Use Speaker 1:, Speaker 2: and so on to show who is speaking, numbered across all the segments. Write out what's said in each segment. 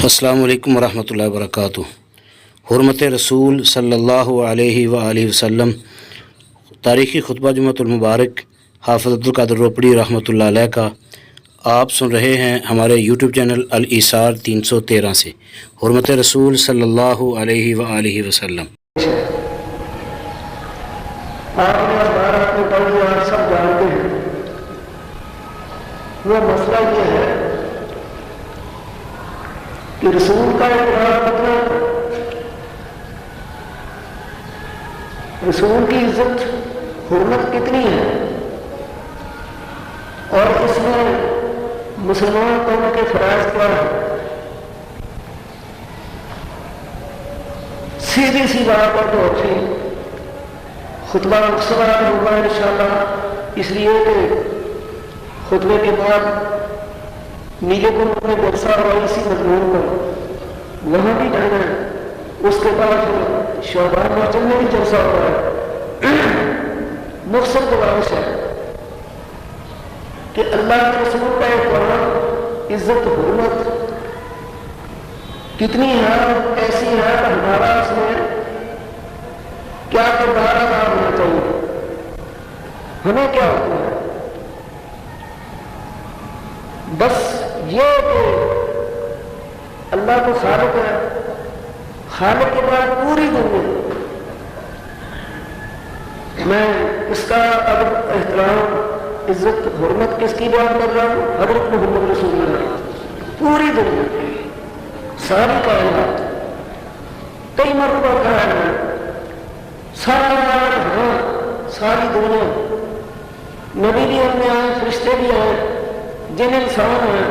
Speaker 1: السلام علیکم ورحمۃ اللہ وبرکاتہ۔ حرمت رسول صلی اللہ علیہ وآلہ وسلم تاریخی خطبہ جمعۃ المبارک حافظ عبدالقادر روپڑی رحمۃ اللہ علیہ کا آپ سن رہے ہیں ہمارے یوٹیوب چینل الایثار 313 سے۔ حرمت رسول صلی اللہ علیہ وآلہ وسلم۔
Speaker 2: آپ نے بارات میں پڑھ لیا، آپ سب جانتے ہیں۔ وہ مسئلہ یہ ہے کہ رسول کا اقرار مطلب رسول کی عزت حرمت کتنی ہے، اور اس میں مسلمان قوم کے فرائض کیا ہے۔ سیدھی سی بات پر تو اچھی خطبہ مختصر ہوگا انشاءاللہ، اس لیے کہ خطبے کے بعد نیلے گنج میں جلسہ ہوا اسی مضمون پر، وہاں بھی جانا ہے۔ اس کے بعد شعبان مسجد میں بھی جلسہ ہوا ہے۔ مختصر گزارش ہے کہ اللہ کے رسول کا احترام، عزت، حرمت کتنی ہے، ایسی ہے کہ ہمارا اس میں کیا کردار ادا ہونا چاہیے، ہمیں کیا ہوتا ہے۔ بس یہ کہ اللہ کو خالق ہے، خالق کے بعد پوری دنیا، میں اس کا اب احترام، عزت، حرمت کس کی بات کر رہا ہوں؟ حضرت محمد رسول اللہ۔ پوری دنیا، ساری کائنات، کئی مرتبہ کہا ہے ساری دنیا، نبی بھی ہم نے آئے، فرشتے بھی آئے، جن انسان ہیں،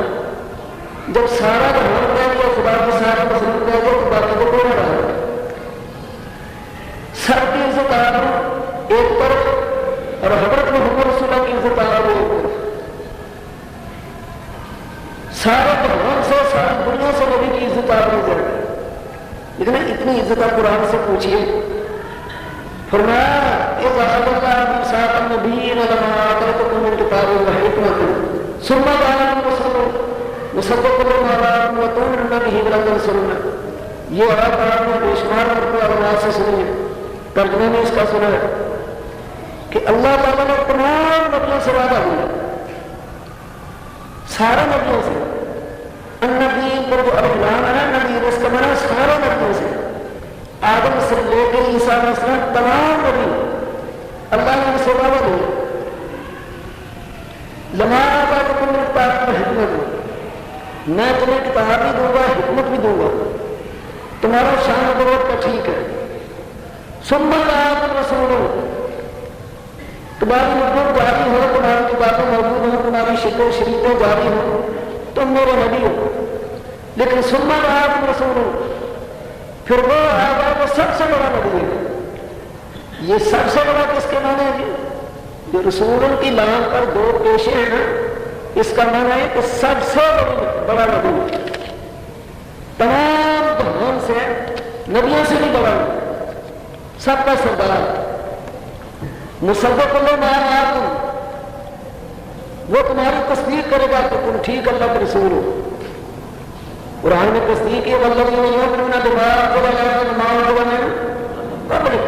Speaker 2: جب سارا جہان کہہ دیا خدا کی سارا مخلوق کہہ دیا تو باقی کو کوئی نہ رہا۔ سب کی عزت آدم ایک طرف اور حضرت محمد رسول اللہ کی عزت آدم ایک طرف، سارے جہان سے، ساری دنیا سے نبی کی عزت آدم ہو جائے۔ لیکن اتنی عزت آپ قرآن سے پوچھیے، فرمایا اذ اخذ اللہ میثاق النبیین لما آتیتکم من کتاب وحکمۃ ثم جاءکم رسول مصدق لما معکم وتؤمنون بہ ولتنصرونہ۔ یہ آیت آپ نے بے شمار مرتبہ علماء سے سنی ہے، ترجمے میں اس کا سنا ہے کہ اللہ تعالیٰ نے تمام نبیوں سے وعدہ ہوا، سارے نبیوں سے۔ النبی پر جو ابلان ہے، نبی اس کا معنی سارے نبیوں سے، آدم سے لے کے عیسیٰ علیہ السلام تمام نبی اللہ نے اسے وعدہ دیا، لما آتیتکم من کتاب وحکمۃ، میں تمہیں کتاب بھی دوں گا، حکمت بھی دوں گا، تمہارا شان ضرورت کا ٹھیک ہے۔ ثم جاءکم رسول، تمہاری نبوت جاری ہو، تمہاری کتابیں موجود ہوں، تمہاری شکل و شریعتیں جاری ہوں، تم میرے نبی ہو۔ لیکن ثم جاءکم رسول، پھر وہ آئے گا وہ سب سے بڑا نبی ہے۔ یہ سب سے بڑا کس کے معنی ہے جی؟ جو رسول کی لام پر دو پیشے ہیں نا، اس کا معنی ہے کہ سب سے بڑا نبی، تمام جہان سے، نبیوں سے بھی بڑا، سب کا سردار۔ مصدق لما معکم، وہ تمہاری تصدیق کرے گا کہ تم ٹھیک اللہ کے رسول ہو۔ قرآن میں تصدیق ہے والذین یؤمنون بما انزل الیک وما انزل من قبلک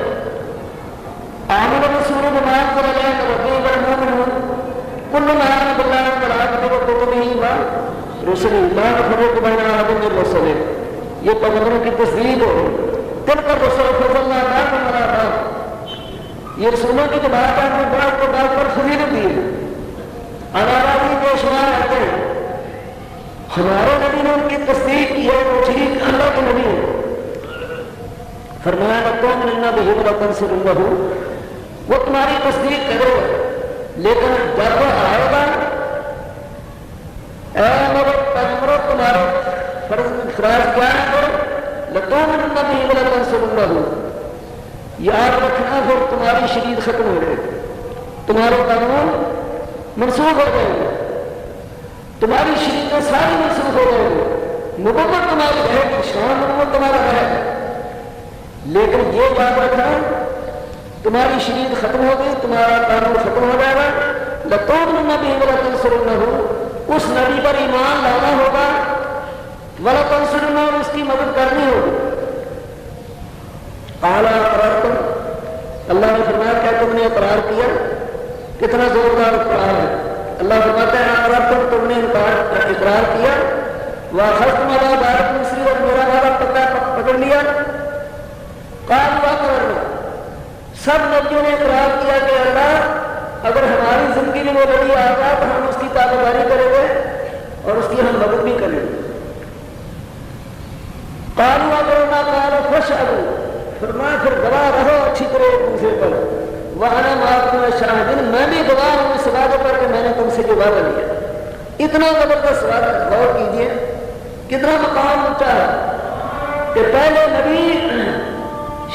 Speaker 2: آمن الرسول بما انزل الیک والمؤمنون کل آمن باللہ وملائکتہ وکتبہ ورسلہ لا نفرق بین احد من رسلہ۔ یہ پیغمبروں کی تصدیق ہو، تلک الرسل فضلنا بعضهم علی بعض، یہ رسولوں کی جماعت ہے، بعض کو بعض پر فضیلت دی ہے، علاوہ بے شمار آتے ہیں۔ ہمارے نبی نے ان کی تصدیق کی ہے، وہ ٹھیک اللہ کے نبی ہے۔ فرمایا لتؤمنن بہ ولتنصرنہ، وہ تمہاری تصدیق کرے گا، لیکن جب وہ آئے گا، اے میرے پیغمبروں تمہارے فرائض کیا ہے؟ تو لتؤمنن بہ ولتنصرنہ، یاد رکھنا پھر تمہاری شریعت ختم ہو جائے گی، تمہارے قانون منسوخ ہو جائے گا، تمہاری شریعتیں ساری منسوخ ہو جائے گی، نبوت تمہاری رہے گی، شان نبوت تمہارا رہے گا۔ لیکن یہ یاد رکھنا تمہاری شریعت ختم ہو گئی، تمہارا قانون ختم ہو جائے گا، لتؤمنن بہ ولتنصرنہ، اس نبی پر ایمان لانا ہوگا ولا تنصرون اور اس کی مدد کرنی ہوگی. قال اقررتم اللہ نے فرمایا کیا تم نے اقرار کیا؟ کتنا زوردار اقرار ہے. اللہ فرماتا ہے اقررتم تم نے اقرار کیا واخذتم على ذلك مصری اور میرا وعدہ پکڑ لیا. قالوا اقررنا سب نبیوں نے اقرار کیا کہ اللہ اگر ہماری زندگی میں وہ نبی آ گیا تو ہم اس کی تابعداری کریں گے اور اس کی ہم مدد بھی کریں گے. قالوا اقررنا قال فاشهدوا فرمایا پھر گواہ رہو اچھی طرح ایک دوسرے پر. وَأَنَا مَعَكُمْ شَاهِدٌ میں بھی گواہ ہوں اس وعدے پر کہ میں نے تم سے جو وعدہ لیا. اتنا زبردست وعدہ غور کیجیے کتنا مقام اونچا ہے کہ پہلے نبی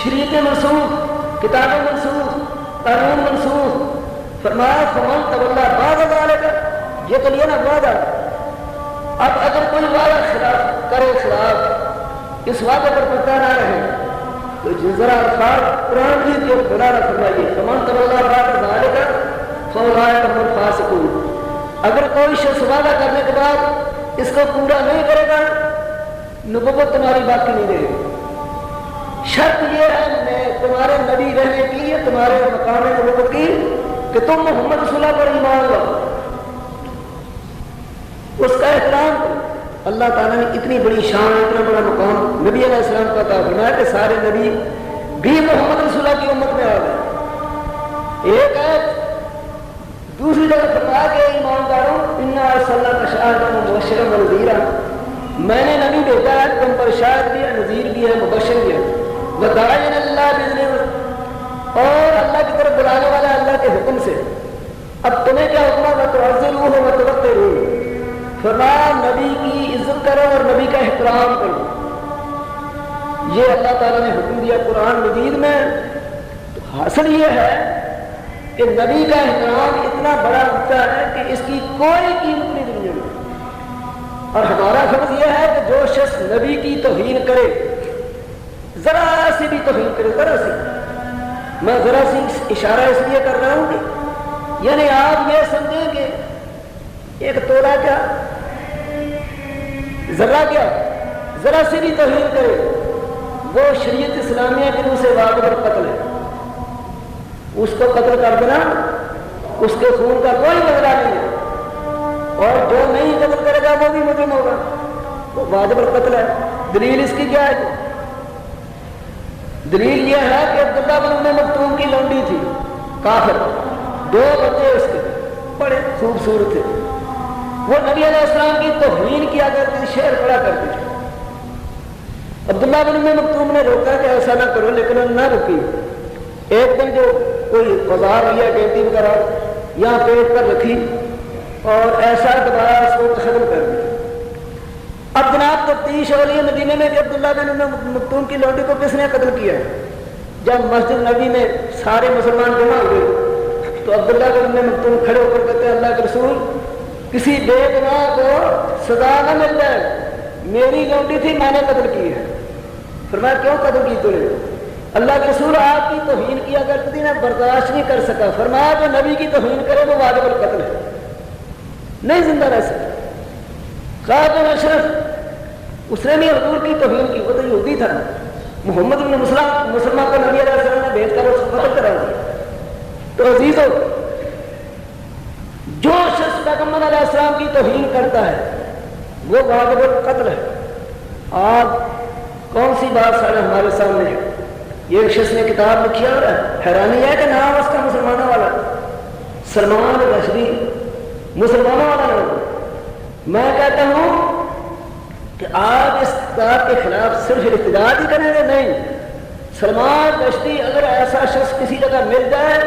Speaker 2: شریعتیں منسوخ کتابیں منسوخ قانون منسوخ فرمایا فمن تولی بعد ذلک یہ تو لیا نا وعدہ. اب اگر کوئی وعدہ خلاف کرے خلاف اس وعدے پر پکا نہ رہے تو ذرا الفاظ قرآن کی جو خدا نہ فرمائیے فمن تولی بعد ذلک فاولئک هم الفاسقون. اگر کوئی شخص وعدہ کرنے کے بعد اس کو پورا نہیں کرے گا نبوت تمہاری باقی نہیں رہے گی. شرط یہ ہے میں تمہارے نبی رہنے کی تمہارے مقام نبوت کی کہ تم محمد رسول اللہ پر ایمان لاؤ اس کا احترام کرو. اللہ تعالیٰ نے اتنی بڑی شان اتنا بڑا مقام نبی علیہ السلام کا عطا فرمایا کہ سارے نبی بھی محمد رسول اللہ کی امت میں آ گئے. ایک ہے دوسری جگہ فرمایا کہ ایمانداروں انا ارسلناک شاہدا ومبشرا ونذیرا میں نے نبی بھیجا ہے تم پر شاہد بھی ہے نذیر بھی ہے مبشر بھی ہے. وداعیا الی اللہ باذنہ اور اللہ کی طرف بلانے والا اللہ کے حکم سے. اب تمہیں کیا حکم ہے تعظموہ وتوقروہ فرمایا نبی کی عزت کرو اور نبی کا احترام کرو. یہ اللہ تعالیٰ نے حکم دیا قرآن مجید میں. تو حاصل یہ ہے کہ نبی کا احترام اتنا بڑا ہوتا ہے کہ اس کی کوئی قیمت نہیں دنیا میں. اور ہمارا فرض یہ ہے کہ جو شخص نبی کی توہین کرے ذرا سی بھی توہین کرے ذرا سی میں ذرا سی اشارہ اس لیے کر رہا ہوں کہ یعنی آپ یہ سمجھیں کہ ایک توڑا کیا ذرا کیا ذرا سی بھی توہین کرے وہ شریعت اسلامیہ کے روح سے واقع قتل ہے. اس کو قتل کر دینا اس کے خون کا کوئی بدلہ نہیں ہے اور جو نہیں قتل کرے گا وہ بھی مجرم ہوگا. وہ واجب القتل ہے. دلیل اس کی کیا ہے؟ دلیل یہ ہے کہ عبداللہ بن ام مکتوم کی لونڈی تھی کافر 2 بچے اس کے بڑے خوبصورت تھے. وہ نبی علیہ السلام کی توہین کیا کرتی تھی شعر پڑا کرتی تھی. عبداللہ بن ام مکتوم نے روکا کہ ایسا نہ کرو لیکن انہوں نے نہ رکی. ایک دن جو کوئی بازار لیا کینٹی وغیرہ یہاں پیٹ پر رکھی اور ایسا دوبارہ اس کو ختم کر دیا. اب جناب تفتیش ہو رہی ہے مدینے میں کہ عبداللہ بن ام مکتوم کی لونڈی کو کس نے قتل کیا ہے. جب مسجد نبی میں سارے مسلمان جمع ہوئے تو عبداللہ بن ام مکتوم کھڑے ہو کر کہتے ہیں اللہ کے رسول کسی بے گناہ کو سزا نہ مل جائے میری لونڈی تھی میں نے قتل کی ہے. فرمایا کیوں قتل کی تو نے؟ اللہ کے رسول آپ کی توہین کیا کرتی تھی میں برداشت نہیں کر سکا. فرمایا جو نبی کی توہین کرے وہ واجب القتل ہے نہیں زندہ رہ سکتا. کہا بن اشرف اس نے بھی حضور کی توہین کی وہ تو یہودی تھا. محمد بن مسلمہ کو نبی علیہ السلام نے بھیج کر اس کو قتل کرا دیا. تو عزیزو جو شخص پیغمبر علیہ السلام کی توہین کرتا ہے وہ واجب القتل ہے. آج کون سی بات سارے ہمارے سامنے ہے. یہ ایک شخص نے کتاب لکھی اور حیرانی ہے کہ نام اس کا مسلمانوں والا سلمان رشدی مسلمانوں والا نام. میں کہتا ہوں کہ آپ اس کتاب کے خلاف صرف احتجاج ہی کریں گے نہیں. سلمان رشدی اگر ایسا شخص کسی جگہ مل جائے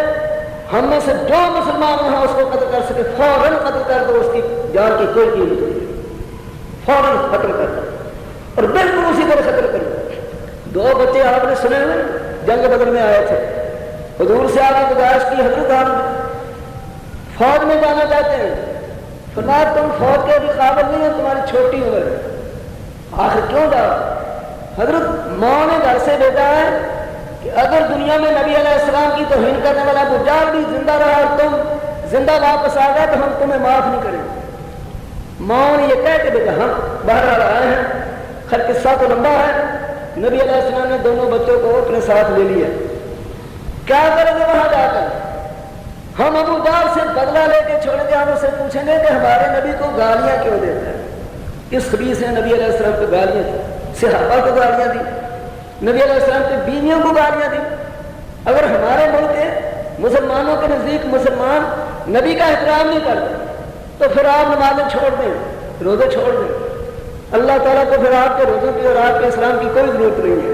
Speaker 2: ہم میں سے جو مسلمان وہاں اس کو قتل کر سکے فوراً قتل کر دو. اس کی جان کی کوئی قیمت نہیں فوراً قتل کر دو اور بالکل اسی طرح قتل کر دو. 2 بچے آپ نے سنے ہوئے جنگ بدر میں آئے تھے حضور سے آپ نے گزارش کی حضرت ہم فوج میں جانا چاہتے ہیں. فرمایا تم فوج کے بھی قابل نہیں ہو تمہاری چھوٹی عمر ہے. آخر کیوں جاؤ؟ حضرت ماں نے گھر سے بھیجا ہے کہ اگر دنیا میں نبی علیہ السلام کی توہین کرنے والا ابو جہل بھی زندہ رہا اور تم زندہ واپس آ گئے تو ہم تمہیں معاف نہیں کریں گے. ماں نے یہ کہہ کے بھیجا ہم باہر آئے ہیں خیر قصہ تو لمبا ہے. نبی علیہ السلام نے دونوں بچوں کو اپنے ساتھ لے لیا. کیا کریں گے وہاں جا کر؟ ہم ابو جہل سے بدلہ لے کے چھوڑ کے ہم اسے پوچھیں گے کہ ہمارے نبی کو گالیاں کیوں دیتا ہے. اس خبیث نے نبی علیہ السلام کو گالیاں دی, صحابہ کو گالیاں دی, نبی علیہ السلام کی بیویوں کو گالیاں دی. اگر ہمارے ملک کے مسلمانوں کے نزدیک مسلمان نبی کا احترام نہیں کرتے تو پھر آپ نمازیں چھوڑ دیں, روزے چھوڑ دیں. اللہ تعالیٰ کو پھر آپ کے روزوں کی اور آپ کے اسلام کی کوئی ضرورت نہیں ہے.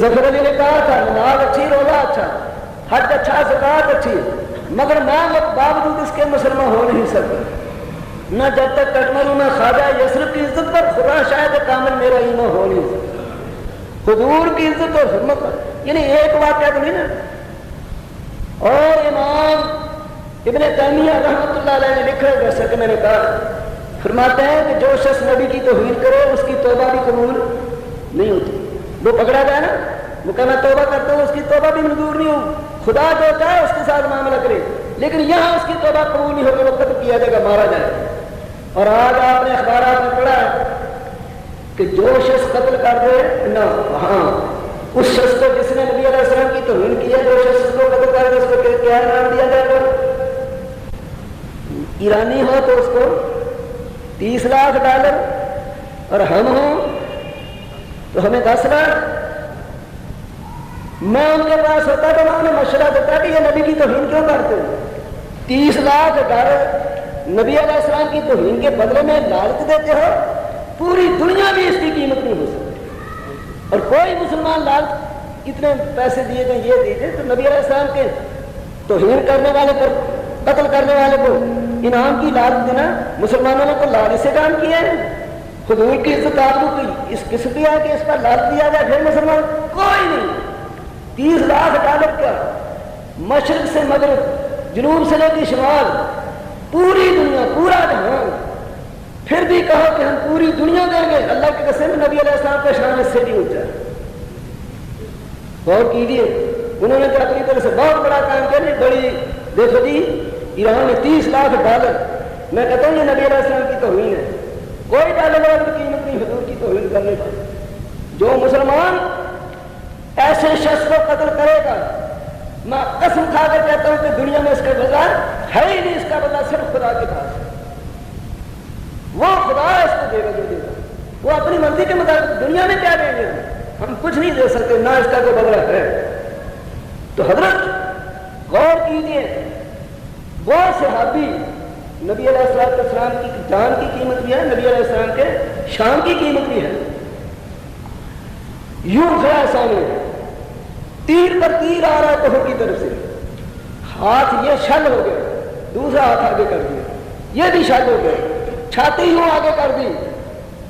Speaker 2: ظفر علی نے کہا تھا نماز اچھی, روزہ اچھا, حج اچھا, زکات اچھی, مگر میں باوجود اس کے مسلمان ہو نہیں سکتا. نہ جب تک کٹمر میں خواجہ یسرف کی عزت پر خدا شاید کامل میرا ایمان ہو نہیں سکتا. حضور کی عزت اور حرمت پر, یعنی ایک واقعہ تو نہیں نا. اور امام ابن تیمیہ رحمۃ اللہ علیہ نے لکھا ہے, جیسا کہ میں نے کہا, فرماتے ہیں کہ جو شخص نبی کی توہین کرے اس کی توبہ بھی قبول نہیں ہوتی. وہ پکڑا گیا نا, وہ کہنا توبہ کرتا ہوں, اس کی توبہ بھی منظور نہیں ہو. خدا جو چاہے اس کے ساتھ معاملہ کرے, لیکن یہاں اس کی توبہ قبول نہیں ہوگی, وہ قتل کیا جائے گا, مارا جائے گا. اور آج آپ نے اخبارات میں پڑھا کہ جو شخص قتل کر دے نہ, ہاں اس شخص کو جس نے نبی علیہ السلام کی توہین کی ہے, جو شخص کو قتل کر دے اس کو کیا نام دیا جائے گا؟ ایرانی ہو تو اس کو 30 لاکھ ڈالر, اور ہم ہوں تو ہمیں 10 لاکھ. میں ان کے پاس ہوتا تو میں انہیں مشورہ دیتا کہ یہ نبی کی توہین کیوں کرتے ہو. 30 لاکھ ڈالر نبی علیہ السلام کی توہین کے بدلے میں لالچ دیتے ہو, پوری دنیا بھی اس کی قیمت نہیں ہو سکتی. اور کوئی مسلمان لالچ اتنے پیسے دیے گئے, یہ دیجیے, تو نبی علیہ السلام کے توہین کرنے والے پر, قتل کرنے والے کو انعام کی لالچ دینا, مسلمانوں نے تو لالچ سے کام کیا ہے. حضور کی عزت آبرو کی اس قسم دیا کہ اس پر لالچ دیا جائے, پھر مسلمان کوئی نہیں. 30 لاکھ ڈالر کا, مشرق سے مغرب, جنوب سے لے کے شمال, پوری دنیا, پورا جہان, پھر بھی کہو کہ ہم پوری دنیا دیں گے. اللہ کی قسم نبی علیہ السلام کا شان اس سے بھی اونچا ہے. غور کیجیے, انہوں نے تو اپنی طرح سے بہت بڑا کام کیا. نہیں بڑی, دیکھو جی ایران نے 30 لاکھ ڈالر, میں کہتا ہوں یہ نبی علیہ السلام کی توہین ہے. کوئی ڈالر کی قیمت نہیں حضور کی توہین کرنے پر. جو مسلمان ایسے شخص کو قتل کرے گا, میں قسم کھا کر کہتا ہوں کہ دنیا میں اس کا بدلہ ہے ہی نہیں. اس کا بدلہ صرف خدا کے پاس ہے. وہ خدا اس کو دے گا جو دے گا. وہ اپنی مرضی کے مطابق دنیا میں کیا دیں گے, ہم کچھ نہیں دے سکتے, نہ اس کا کوئی بدلہ ہے. تو حضرت غور کیجیے, وہ صحابی نبی علیہ السلام کی جان کی قیمت بھی ہے, نبی علیہ السلام کے شان کی قیمت بھی ہے. یوں کھڑا سامنے, تیر پر تیر آ رہا ہے کہو کی طرف سے, ہاتھ یہ شل ہو گیا, دوسرا ہاتھ آگے کر دیا, یہ بھی شل ہو گیا, چھاتی یوں آگے کر دی.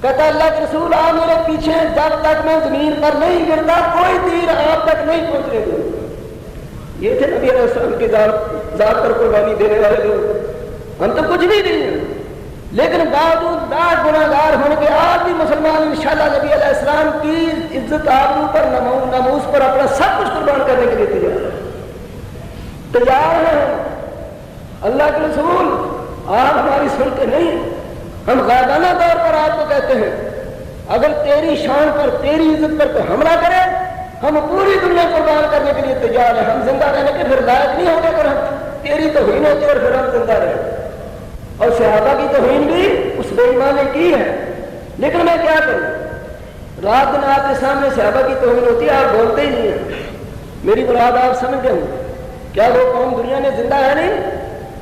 Speaker 2: کہتا اللہ کے رسول آپ میرے پیچھے, جب تک میں زمین پر نہیں گرتا کوئی تیر آپ تک نہیں پہنچنے دوں. یہ تھے نبی علیہ السلام کے ذات پر قربانی دینے والے لوگ. ہم تو کچھ بھی نہیں ہیں, لیکن باوجود لاکھ گناہگار ہونے کے آج بھی مسلمان انشاءاللہ نبی علیہ السلام کی عزت آبرو پر, ناموس پر اپنا سب کچھ قربان کرنے کے لیے تیار ہیں. اللہ کے رسول آپ ہماری سنتے نہیں. ہم غائبانہ طور پر آپ کو کہتے ہیں اگر تیری شان پر, تیری عزت پر کوئی حملہ کرے, ہم پوری دنیا قربان کرنے کے لیے تیار ہیں. ہم زندہ رہنے کے پھر لائق نہیں ہوں گے اگر ہم تیری توہین ہوتی اور پھر ہم زندہ رہیں. اور صحابہ کی توہین بھی اس بے ایمان نے کی ہے, لیکن میں کیا کروں, رات دن آپ کے سامنے صحابہ کی توہین ہوتی ہے, آپ بولتے ہی نہیں ہیں. میری مراد آپ سمجھ گئے ہوں, کیا وہ قوم دنیا میں زندہ ہے نہیں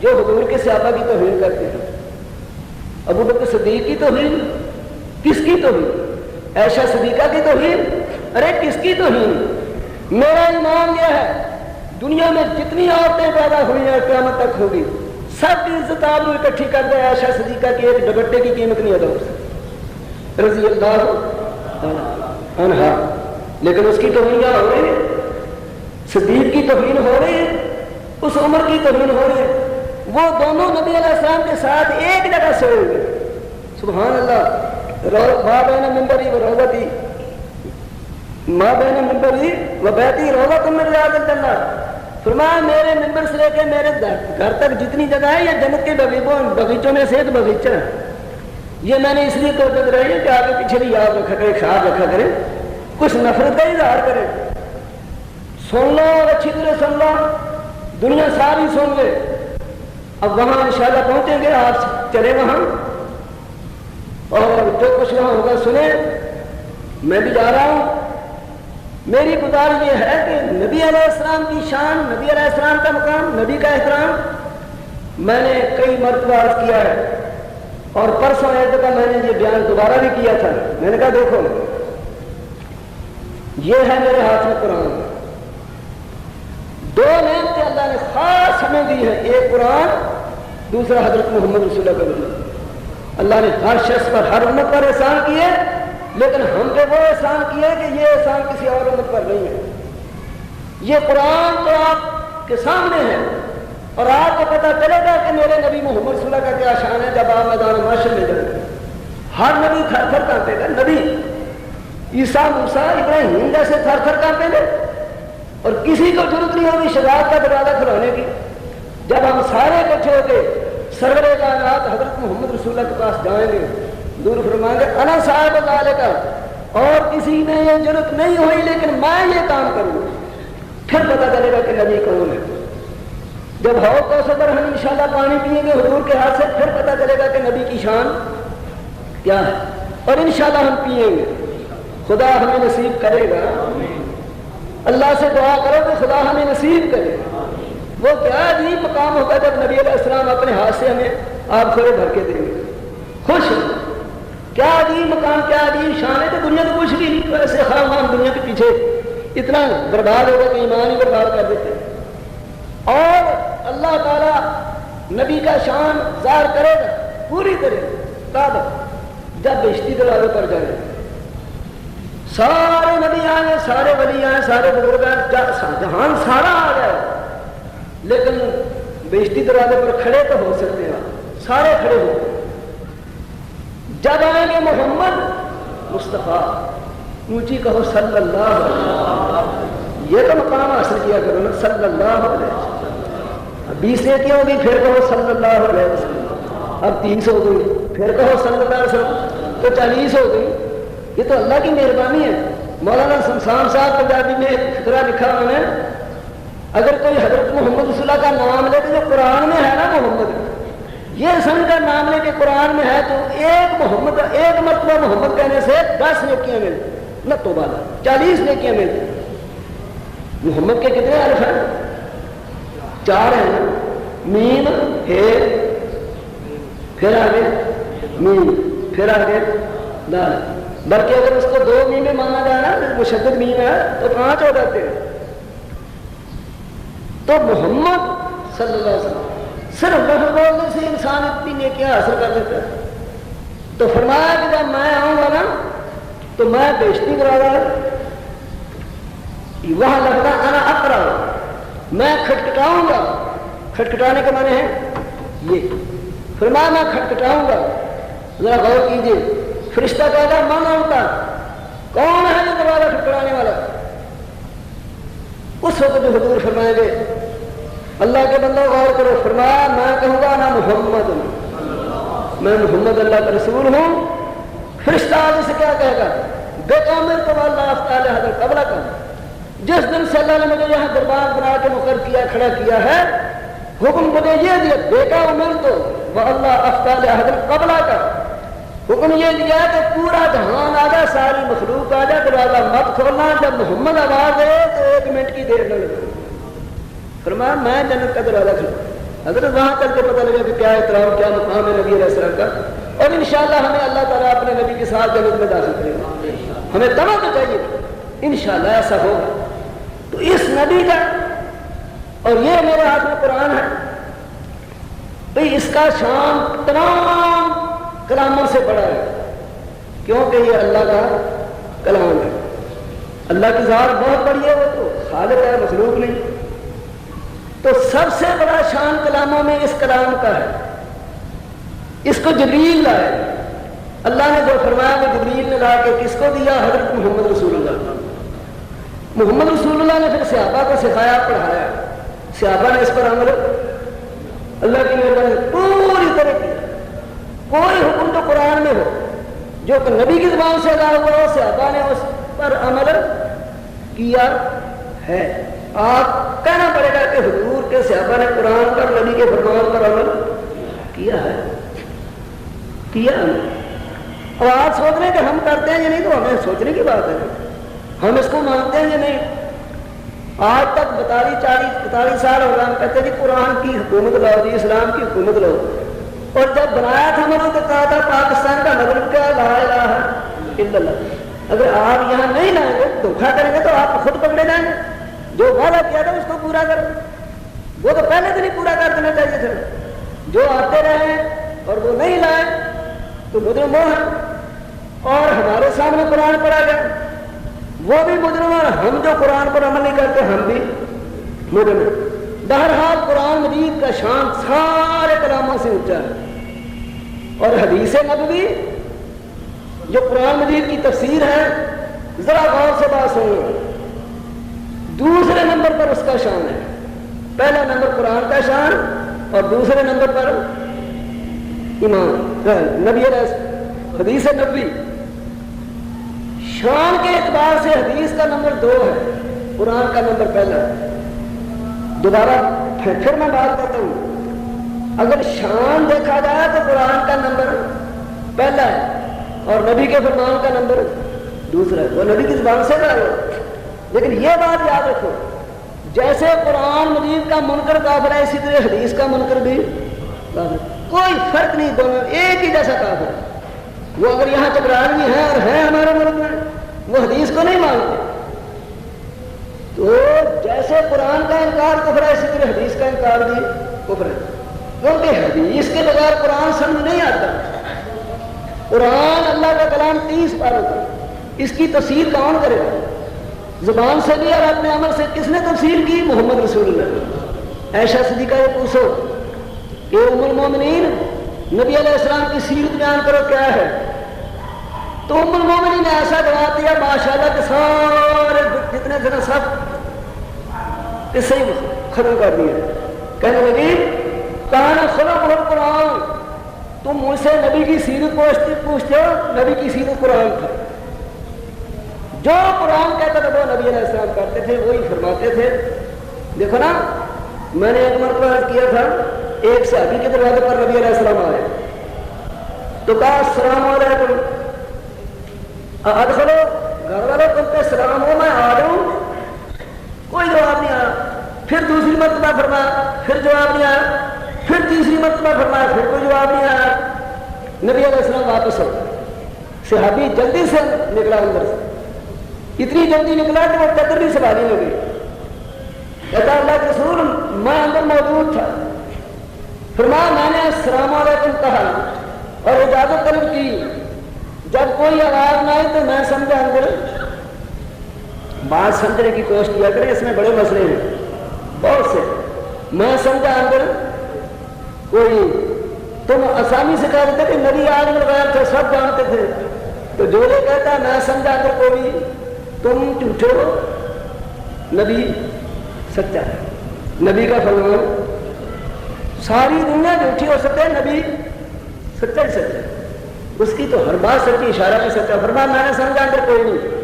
Speaker 2: جو حضور کے صحابہ کی توہین کرتے ہیں. ابو بکر صدیق کی توہین, کس کی توہین؟ عائشہ صدیقہ کی توہین, ارے کس کی توہین؟ میرا ایمان یہ ہے دنیا میں جتنی عورتیں پیدا ہوئی ہیں قیامت تک ہوگی, سب کی عزت آبرو اکٹھی کر دے, عائشہ صدیقہ کی ایک ڈبٹے کی قیمت نہیں ادا ہو سکتی رضی اللہ عنہا. لیکن اس کی توہین ہو رہی ہے, صدیق کی توہین ہو رہی ہے, اس عمر کی توہین ہو رہی ہے. وہ دونوں نبی علیہ السلام کے ساتھ ایک جگہ سے ہوئے, سبحان اللہ. ماں بہن ممبری و روضتی, ماں بہن ممبری و بیتی روضۃ من ریاض الجنہ. فرمایا میرے ممبر سے لے کے میرے گھر تک جتنی جگہ ہے یہ جنت کے باغیچوں میں سے ایک باغیچہ ہے. یہ میں نے اس لیے توجہ دلائی ہے کہ آگے پیچھے بھی یاد رکھا کرے، خیال رکھا کرے، کچھ نفرت کا اظہار کرے، سن لو اور اچھی طرح سن لو، دنیا ساری سن لے۔ اب وہاں انشاءاللہ پہنچیں گے، آپ چلے وہاں اور جو کچھ وہاں ہوگا سنیں۔ میں بھی جا رہا ہوں۔ میری گزارش یہ ہے کہ نبی علیہ السلام کی شان، نبی علیہ السلام کا مقام، نبی کا احترام میں نے کئی مرتبہ عرض کیا ہے، اور پرسوں ایک دفعہ میں نے یہ بیان دوبارہ بھی کیا تھا۔ میں نے کہا دیکھو یہ ہے میرے ہاتھ میں قرآن، دو نعمتیں اللہ نے خاص ہمیں دی ہیں، ایک قرآن، دوسرا حضرت محمد رسول اللہ کا۔ اللہ نے ہر شخص پر، ہر امت پر احسان کیے، لیکن ہم پہ وہ احسان کیا کہ یہ احسان کسی اور امت پر نہیں ہے۔ یہ قرآن تو آپ کے سامنے ہے، اور آپ کو پتہ چلے گا کہ میرے نبی محمد صلی اللہ کا کیا شان ہے جب آپ میدان محشر میں جائیں گے۔ ہر نبی تھر تھر کانپے گا، نبی عیسیٰ، موسیٰ، ابراہیم جیسے تھر تھر کانپیں گے، اور کسی کو ضرورت نہیں ہوگی شجاعت کا دروازہ کھلانے کی۔ جب ہم سارے اکٹھے ہو کے سرور کائنات حضرت محمد رسول اللہ کے پاس جائیں گے، دور فرمائیں گے انا صاحب ذالک، اور کسی نے یہ ضرورت نہیں ہوئی لیکن میں یہ کام کروں، پھر پتہ چلے گا کہ نبی کون ہے۔ جب ہو کوثر پر ہم انشاءاللہ پانی پیئیں گے حضور کے ہاتھ سے، پھر پتہ چلے گا کہ نبی کی شان کیا ہے، اور انشاءاللہ ہم پیئیں گے۔ خدا ہمیں نصیب کرے گا، اللہ سے دعا کرو کہ خدا ہمیں نصیب کرے۔ وہ کیا عجیب مقام ہوگا جب نبی علیہ السلام اپنے ہاتھ سے ہمیں آپ کھولے بھر کے دیں گے، خوش۔ کیا عجیب مقام، کیا عجیب شان ہے کہ دنیا تو کچھ بھی نہیں، ایسے خام خام دنیا کے پیچھے اتنا برباد ہوگا کہ ایمان ہی برباد کر دیتے۔ اور اللہ تعالیٰ نبی کا شان ظاہر کرے گا پوری طرح کب؟ جب بہشتی دروازے پر جائے، سارے نبی آئے، سارے ولی آئے، سارے بزرگ آئے، جہان سارا آ جائے، لیکن بہشتی دروازے پر کھڑے تو ہو سکتے ہیں، سارے کھڑے ہو۔ جب آئیں گے محمد مصطفیٰ، اونچی کہو صلی اللہ علیہ وسلم، یہ تو مقام حاصل کیا کرو نا، صلی اللہ علیہ وسلم۔ اب 20 نیکیاں ہوگی، پھر کہو صلی اللہ علیہ وسلم۔ اب 30 ہو گئی، پھر کہو صلی اللہ علیہ وسلم، تو 40 ہو گئی۔ یہ تو اللہ کی مہربانی ہے۔ مولانا شمشان صاحب پنجابی میں ایک فقرہ لکھا انہوں نے، اگر کوئی حضرت محمد رسول اللہ کا نام لے تو جو قرآن میں ہے نا محمد، یہ سن کا نام لے کے قرآن میں ہے، تو ایک محمد، ایک مرتبہ محمد کہنے سے 10 نیکیاں ملتی، نہ تو بالا 40 نیکیاں ملتی۔ محمد کے کتنے حرف ہیں؟ 4 ہیں نا، میم ہے، پھر آگے میم، پھر آگے دال، بلکہ اگر اس کو 2 میمیں مانا جائے نا، مشدد میم ہے تو 5 ہو جاتے ہیں۔ تو محمد صلی اللہ علیہ وسلم صرف لفظ بولنے سے انسان اتنی نیکیاں حاصل کر دیتا ہے۔ تو فرمایا کہ جب میں آؤں گا نا تو میں بہشتی کرا وہاں لگتا انا اقرا، میں کھٹکھٹاؤں گا۔ کھٹکھٹانے کے معنی ہے یہ، فرمایا میں کھٹکھٹاؤں گا۔ ذرا غور کیجیے، فرشتہ کہے گا من ہوتا، کون ہے جو دروازہ کھٹکھٹانے والا؟ اس وقت جو حضور فرمائیں گے اللہ کے بندوں غور کرو، فرمایا میں کہوں گا نا محمد، میں محمد اللہ کا رسول ہوں۔ فرشتہ آگے سے کیا کہے گا؟ بے کامر تو اللہ افطال حضرت قبلہ کا، جس دن سے اللہ نے مجھے یہاں دربار بنا کے مقرر کیا، کھڑا کیا ہے، حکم مجھے یہ دیا، بیٹا عمر تو وہ اللہ افطال حضرت قبلہ کا حکم یہ دیا کہ پورا جہان آ جائے، ساری مخلوق آ جائے، دروازہ مت کھولنا، جب محمد آواز دے تو 1 منٹ کی دیر نہ لگے۔ فرمایا میں جنت کا دروازہ کھولا۔ حضرت وہاں چل کے پتہ لگا کہ کیا احترام، کیا مقام ہے نبی علیہ السلام کا، اور انشاءاللہ ہمیں اللہ تعالیٰ اپنے نبی کے ساتھ جنت میں داخل کرے گا۔ ہمیں دعویٰ تو چاہیے، انشاءاللہ ایسا ہوگا۔ تو اس نبی کا، اور یہ میرے ہاتھ میں قرآن ہے بھئی، اس کا شان تمام کلاموں سے بڑا ہے، کیونکہ یہ اللہ کا کلام ہے۔ اللہ کی ذات بہت بڑی ہے، وہ تو خالق ہے، مخلوق نہیں۔ تو سب سے بڑا شان کلاموں میں اس کلام کا ہے۔ اس کو جبریل لائے، اللہ نے جو فرمایا کہ جبریل نے لا کے کس کو دیا؟ حضرت محمد رسول اللہ۔ محمد رسول اللہ نے پھر صحابہ کو سکھایا، پڑھایا، صحابہ نے اس پر عمل اللہ کی مہربانی پوری طرح کی۔ کوئی حکم تو قرآن میں ہو جو کہ نبی کی زبان سے ادا ہوا ہو، صحابہ نے اس پر عمل کیا ہے۔ آپ کہنا پڑے گا کہ حضور کے صحابہ نے قرآن پر، نبی کے فرمان پر عمل کیا ہے، کیا ہے۔ اور آپ سوچ رہے ہیں کہ ہم کرتے ہیں یا نہیں، تو ہمیں سوچنے کی بات ہے، ہم اس کو مانتے ہیں یا نہیں۔ آج تک 42 سال ہو گئے ہم کہتے ہیں کہ قرآن کی حکومت لاؤ جی، اسلام کی حکومت لاؤ، اور جب بنایا تھا ہم نے تو کہا تھا پاکستان کا مطلب کیا، لا الہ الا اللہ۔ اگر آپ یہاں نہیں لائیں گے، دھوکھا کریں گے، تو آپ خود پکڑے جائیں گے۔ جو وعدہ کیا تھا اس کو پورا کرو، وہ تو پہلے دن ہی پورا کر دینا چاہیے تھا۔ جو آتے رہے اور وہ نہیں لائے تو مجرم وہ ہیں، اور ہمارے سامنے قرآن پڑھا گیا، وہ بھی مجرم، اور ہم جو قرآن پر عمل نہیں کرتے ہم بھی مجرم ہیں۔ بہرحال قرآن مجید کا شان سارے کلاموں سے اونچا ہے، اور حدیث نبوی جو قرآن مجید کی تفسیر ہے، ذرا غور سے بات سنو، دوسرے نمبر پر اس کا شان ہے۔ پہلا نمبر قرآن کا شان، اور دوسرے نمبر پر ایمان نبی علیہ حدیث نبوی۔ شان کے اعتبار سے حدیث کا نمبر 2 ہے، قرآن کا نمبر پہلا ہے۔ دوبارہ پھر میں بات کرتا ہوں، اگر شان دیکھا جائے تو قرآن کا نمبر پہلا ہے اور نبی کے فرمان کا نمبر دوسرا ہے، وہ نبی کی زبان سے نہ ہو۔ لیکن یہ بات یاد رکھو، جیسے قرآن مجید کا منکر کافر ہے، اسی طرح حدیث کا منکر بھی کافر، کوئی فرق نہیں، دونوں ایک ہی جیسا کافر ہے۔ وہ اگر یہاں چکرانوی ہے اور ہے ہمارے ملک میں، وہ حدیث کو نہیں مانتے، تو جیسے قرآن کا انکار کفر ہے، اسی طرح حدیث کا انکار بھی کفر ہے، کیونکہ حدیث کے بغیر قرآن سمجھ نہیں آتا۔ قرآن اللہ کا کلام 30 پاروں کا، اس کی تفسیر کون کرے گا؟ زبان سے بھی اور اپنے عمل سے کس نے تفسیر کی؟ محمد رسول اللہ۔ عائشہ صدیقہ یہ پوچھو کہ ام المومنین نبی علیہ السلام کی سیرت بیان کرو کیا ہے، تو ام المومنین نے ایسا جواب دیا ماشاءاللہ کہ سارے جتنے تھے سب اس سے ہی ختم کر دیا۔ کہنے لگی کہاں خلق القرآن، تم مجھ سے نبی کی سیرت پوچھتے ہو، نبی کی سیرت قرآن تھا، جو قرآن کہتا تھا وہ نبی علیہ السلام کرتے تھے، وہی فرماتے تھے۔ دیکھو نا، میں نے ایک مرتبہ عرض کیا تھا، ایک صحابی کے دروازے پر نبی علیہ السلام آئے تو کہا السلام علیکم، ادخلو، گھر والوں تم پہ سلام ہو، میں آ رہا ہوں، کوئی جواب نہیں آیا۔ پھر دوسری مرتبہ فرمایا، پھر جواب نہیں آیا، پھر تیسری مرتبہ فرمایا، پھر کوئی جواب نہیں آیا۔ نبی علیہ السلام واپس ہو، صحابی جلدی سے نکلا اندر سے، اتنی جلدی نکلا کہ وہ قدر بھی سنبھالنے لگی۔ کہتا اللہ کے رسول میں اندر موجود تھا، فرمایا میں نے السلام علیکم کہا اور اجازت طلب کی، جب کوئی آواز نہ آئی تو میں سمجھا اندر، بات سمجھنے کی کوشش کیا کریں، اس میں بڑے مسئلے ہیں بہت سے، میں سمجھا اندر کوئی، تم آسانی سے کہہ دیتے کہ نبی عالم الغیب تھے، سب جانتے تھے، تو جو یہ کہتا ہے میں سمجھا اندر کوئی، تم جھوٹے ہو، نبی سچا ہے، نبی کا فرمان، ساری دنیا جھوٹی ہو سکتے ہیں، نبی سچا ہی سچا ہے، اس کی تو ہر بات سچی، اشارہ بھی سچا، فرمان میں نے سمجھا اندر کوئی نہیں۔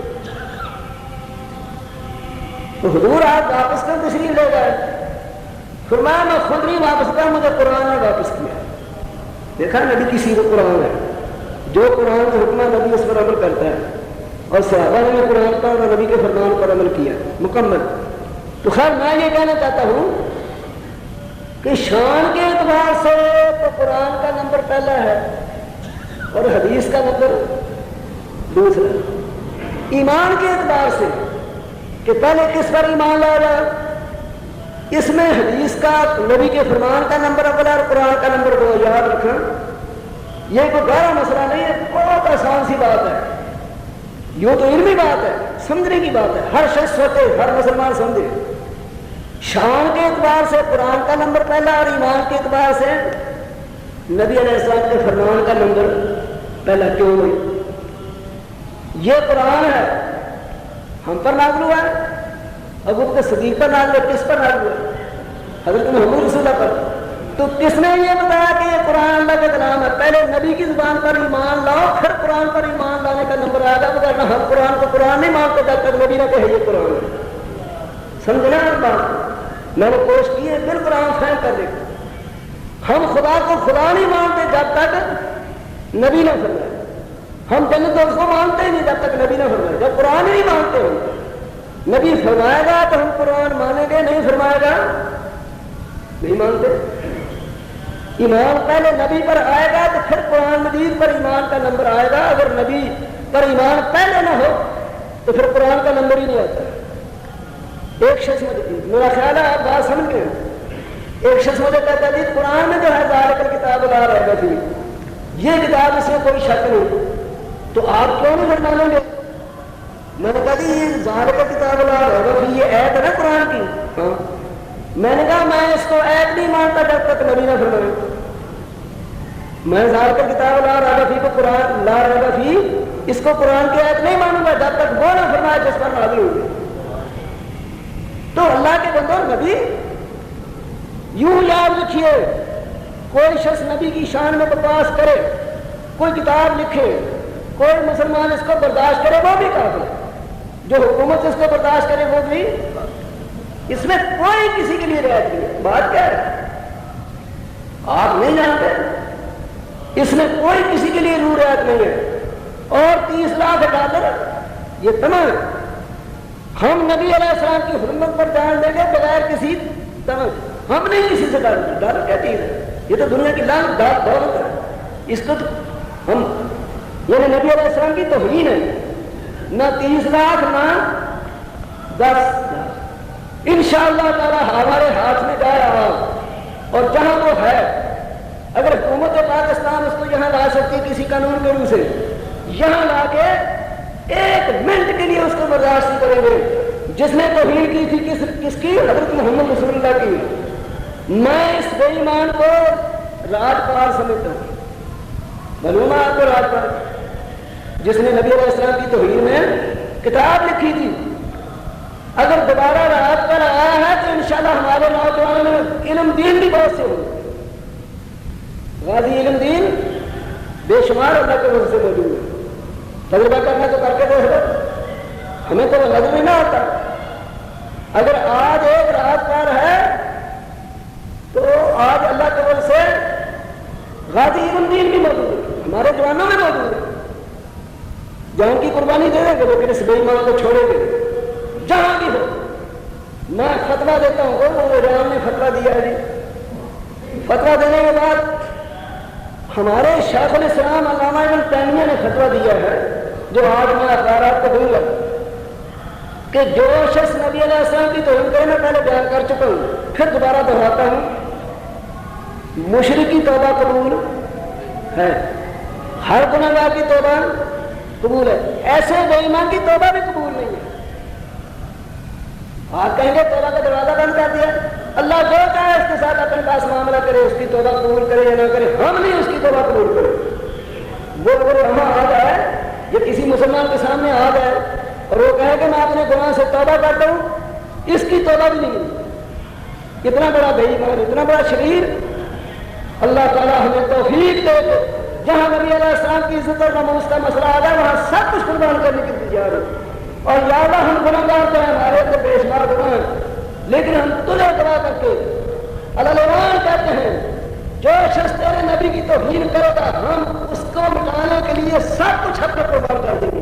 Speaker 2: تو حضور آپ واپس کر تشریف لے گئے، فرمایا میں خود نہیں واپس کیا، مجھے قرآن نے واپس کیا۔ دیکھا نبی کی سیرت قرآن ہے، جو قرآن کا حکم ہے نبی اس پر عمل کرتا ہے، اور صحابہ نے قرآن پر اور نبی کے فرمان پر عمل کیا مکمل۔ تو خیر میں یہ کہنا چاہتا ہوں کہ شان کے اعتبار سے تو قرآن کا نمبر پہلا ہے اور حدیث کا نمبر دوسرا۔ ایمان کے اعتبار سے کہ پہلے کس پر ایمان لایا جائے، اس میں حدیث کا، نبی کے فرمان کا نمبر اول اور قرآن کا نمبر 2، یاد رکھنا، یہ کوئی گہرا مسئلہ نہیں ہے، بہت آسان سی بات ہے، یہ تو علمی بات ہے، سمجھنے کی بات ہے، ہر شخص سوچے، ہر مسلمان سمجھے۔ شان کے اعتبار سے قرآن کا نمبر پہلا اور ایمان کے اعتبار سے نبی علیہ السلام کے فرمان کا نمبر پہلا کیوں ہوئی؟ یہ قرآن ہے، ہم پر نازل ہوا ہے، ابو بکر صدیق پر نازل ہوا، کس پر نازل ہوا؟ حضرت محمد رسول اللہ پر۔ تو کس نے یہ بتایا کہ یہ قرآن اللہ کا کلام ہے؟ پہلے نبی کی زبان پر ایمان لاؤ، پھر قرآن پر ایمان لانے کا نمبر آئے گا، ورنہ ہم قرآن کو قرآن نہیں مانتے جب تک نبی نہ کہے یہ قرآن ہے۔ سمجھنا اس بات؟ میں نے کوشش کی ہے بالکل عام فہم کر دے۔ ہم خدا کو خدا نہیں مانتے جب تک نبی نہ فرمائے، ہم جنت اس کو مانتے ہی نہیں جب تک نبی نہ فرمائے۔ جب قرآن ہی نہیں مانتے ہم، نبی فرمائے گا تو ہم قرآن مانیں گے، نہیں فرمائے گا نہیں مانتے۔ ایمان پہلے نبی پر آئے گا تو پھر قرآن مجید پر ایمان کا نمبر آئے گا۔ اگر نبی پر ایمان پہلے نہ ہو تو پھر قرآن کا نمبر ہی نہیں آتا۔ ایک شخص مجھے، میرا خیال ہے آپ بات سمجھ گئے، ایک شخص مجھے کہتا ہے قرآن میں جو ہے ذالک کتاب لا ریب فیہ، یہ کتاب اس میں کوئی شک نہیں، تو آپ کیوں نہیں پھر مانیں گے؟ میں نے کہا یہ ذالک کتاب لا ریب فیہ، یہ ایت ہے نا قرآن کی۔ ہاں، میں نے کہا میں اس کو ایت نہیں مانتا جب تک نبی نہ فرمائے۔ میں ذالک کتاب لا ریب فیہ کو قرآن لا ریب فیہ اس کو قرآن کی ایت نہیں مانوں گا جب تک وہ نہ فرمائے جس پر نازل ہوگی۔ تو اللہ کے بندوں، نبی یوں یاد رکھیے، کوئی شخص نبی کی شان میں بکواس کرے، کوئی کتاب لکھے، کوئی مسلمان اس کو برداشت کرے وہ بھی کافر ہے، جو حکومت اس کو برداشت کرے وہ بھی، اس میں کوئی کسی کے لیے رعایت نہیں ہے۔ بات کیا ہے آپ نہیں جانتے، اس میں کوئی کسی کے لیے روح رعایت نہیں ہے۔ اور 30 لاکھ ڈالر یہ تمام ہم نبی علیہ السلام کی حرمت پر جان دیں گے بغیر کسی تمام، ہم نہیں کسی سے ڈر کیا چیز ہے، یہ تو دنیا کی لعنت دولت ہے، اس کو تو ہم یعنی نبی علیہ السلام کی توہین ہے۔ نہ 30 لاکھ نہ 10 لاکھ، انشاءاللہ تعالی ہمارے ہاتھ میں جائے آواز، اور جہاں وہ ہے اگر حکومت پاکستان اس کو یہاں لا سکتی کسی قانون کے روح سے، یہاں لا کے 1 منٹ کے لیے اس کو برداشت نہیں کریں گے۔ جس نے توہین کی تھی کس کی؟ حضرت محمد رسول اللہ کی۔ میں اس بے ایمان کو راجپال سمجھتا ہوں، معلوم ہے آپ کو راجپال، جس نے نبی علیہ السلام کی توہین میں کتاب لکھی تھی، اگر دوبارہ راج پر آیا ہے تو انشاءاللہ ہمارے نوجوانوں میں علم دین بھی بہت سے ہوں، غازی علم دین بے شمار اللہ کے وجہ سے موجود ہے۔ تجربہ کرنا تو کر کے دیکھ لو، ہمیں تو نظر نہیں نہ آتا۔ اگر آج ایک راج پار ہے تو آج اللہ کے وجہ سے غازی علم دین بھی موجود ہے، ہمارے جوانوں میں موجود ہے، جان کی قربانی دے دیں گے لیکن اس بے ایمان کو چھوڑیں گے جہاں بھی ہو۔ میں فتویٰ دیتا ہوں، وہ ایران نے فتویٰ دیا ہے جی، فتویٰ دینے کے بعد ہمارے شیخ الاسلام علامہ ابن تیمیہ نے فتویٰ دیا ہے، جو آج میں اخبارات کو دوں گا، کہ جو شخص نبی علیہ السلام کی توہین کرے، میں پہلے بیان کر چکا ہوں، پھر دوبارہ دہراتا ہوں، مشرک کی توبہ قبول ہے، ہر گناہ گار کی توبہ قبول ہے، ایسے بے ایمان کی توبہ بھی قبول نہیں ہے۔ آپ کہیں گے توبہ کا دروازہ بند کر دیا، اللہ جو چاہے اس کے ساتھ اپنے پاس معاملہ کرے، اس کی توبہ قبول کرے یا نہ کرے، ہم نہیں اس کی توبہ قبول کرے۔ وہ اگر ہم آ جائے یا کسی مسلمان کے سامنے آ جائے اور وہ کہے کہ میں اپنے گناہ سے توبہ کرتا ہوں، اس کی توبہ بھی نہیں۔ اتنا بڑا بے ایمان، اتنا بڑا شریر، اللہ تعالیٰ ہمیں توفیق دے کہ جہاں نبی علیہ السلام کی عزت اور ناموس کا مسئلہ آ جائے وہاں سب کچھ قربان کرنے کی تیار ہے۔ اور یا اللہ ہم گناہ گار تو ہیں، ہمارے تو بے شمار گناہ ہیں، لیکن ہم تجھے دعا کر کے اللہ کہتے ہیں جو شخص تیرے نبی کی توہین کرے گا ہم اس کو مٹانے کے لیے سب کچھ حق قربان کر دیں گے۔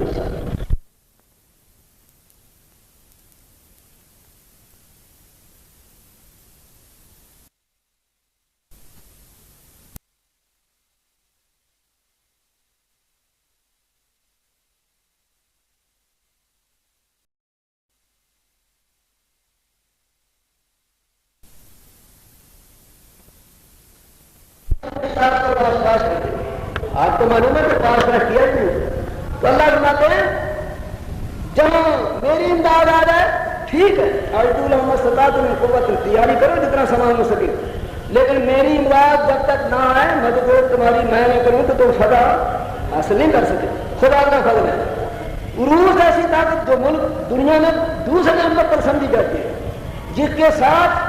Speaker 2: آپ کو معلوم ہے کہ پاس نہ کیا نہیں، تو اللہ فرماتے ہیں جہاں میری امداد آ جائے ٹھیک ہے، قوت تیاری کرو جتنا سامان ہو سکے، لیکن میری امداد جب تک نہ آئے مدد تمہاری میں نہ کروں تو تم فضا حاصل نہیں کر سکے۔ خدا کا فضل ہے، عروج ایسی طاقت جو ملک دنیا میں دوسرے نمبر پر سمجھی جاتی ہے، جس کے ساتھ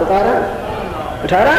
Speaker 2: 17 18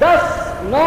Speaker 2: 10-9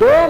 Speaker 2: 2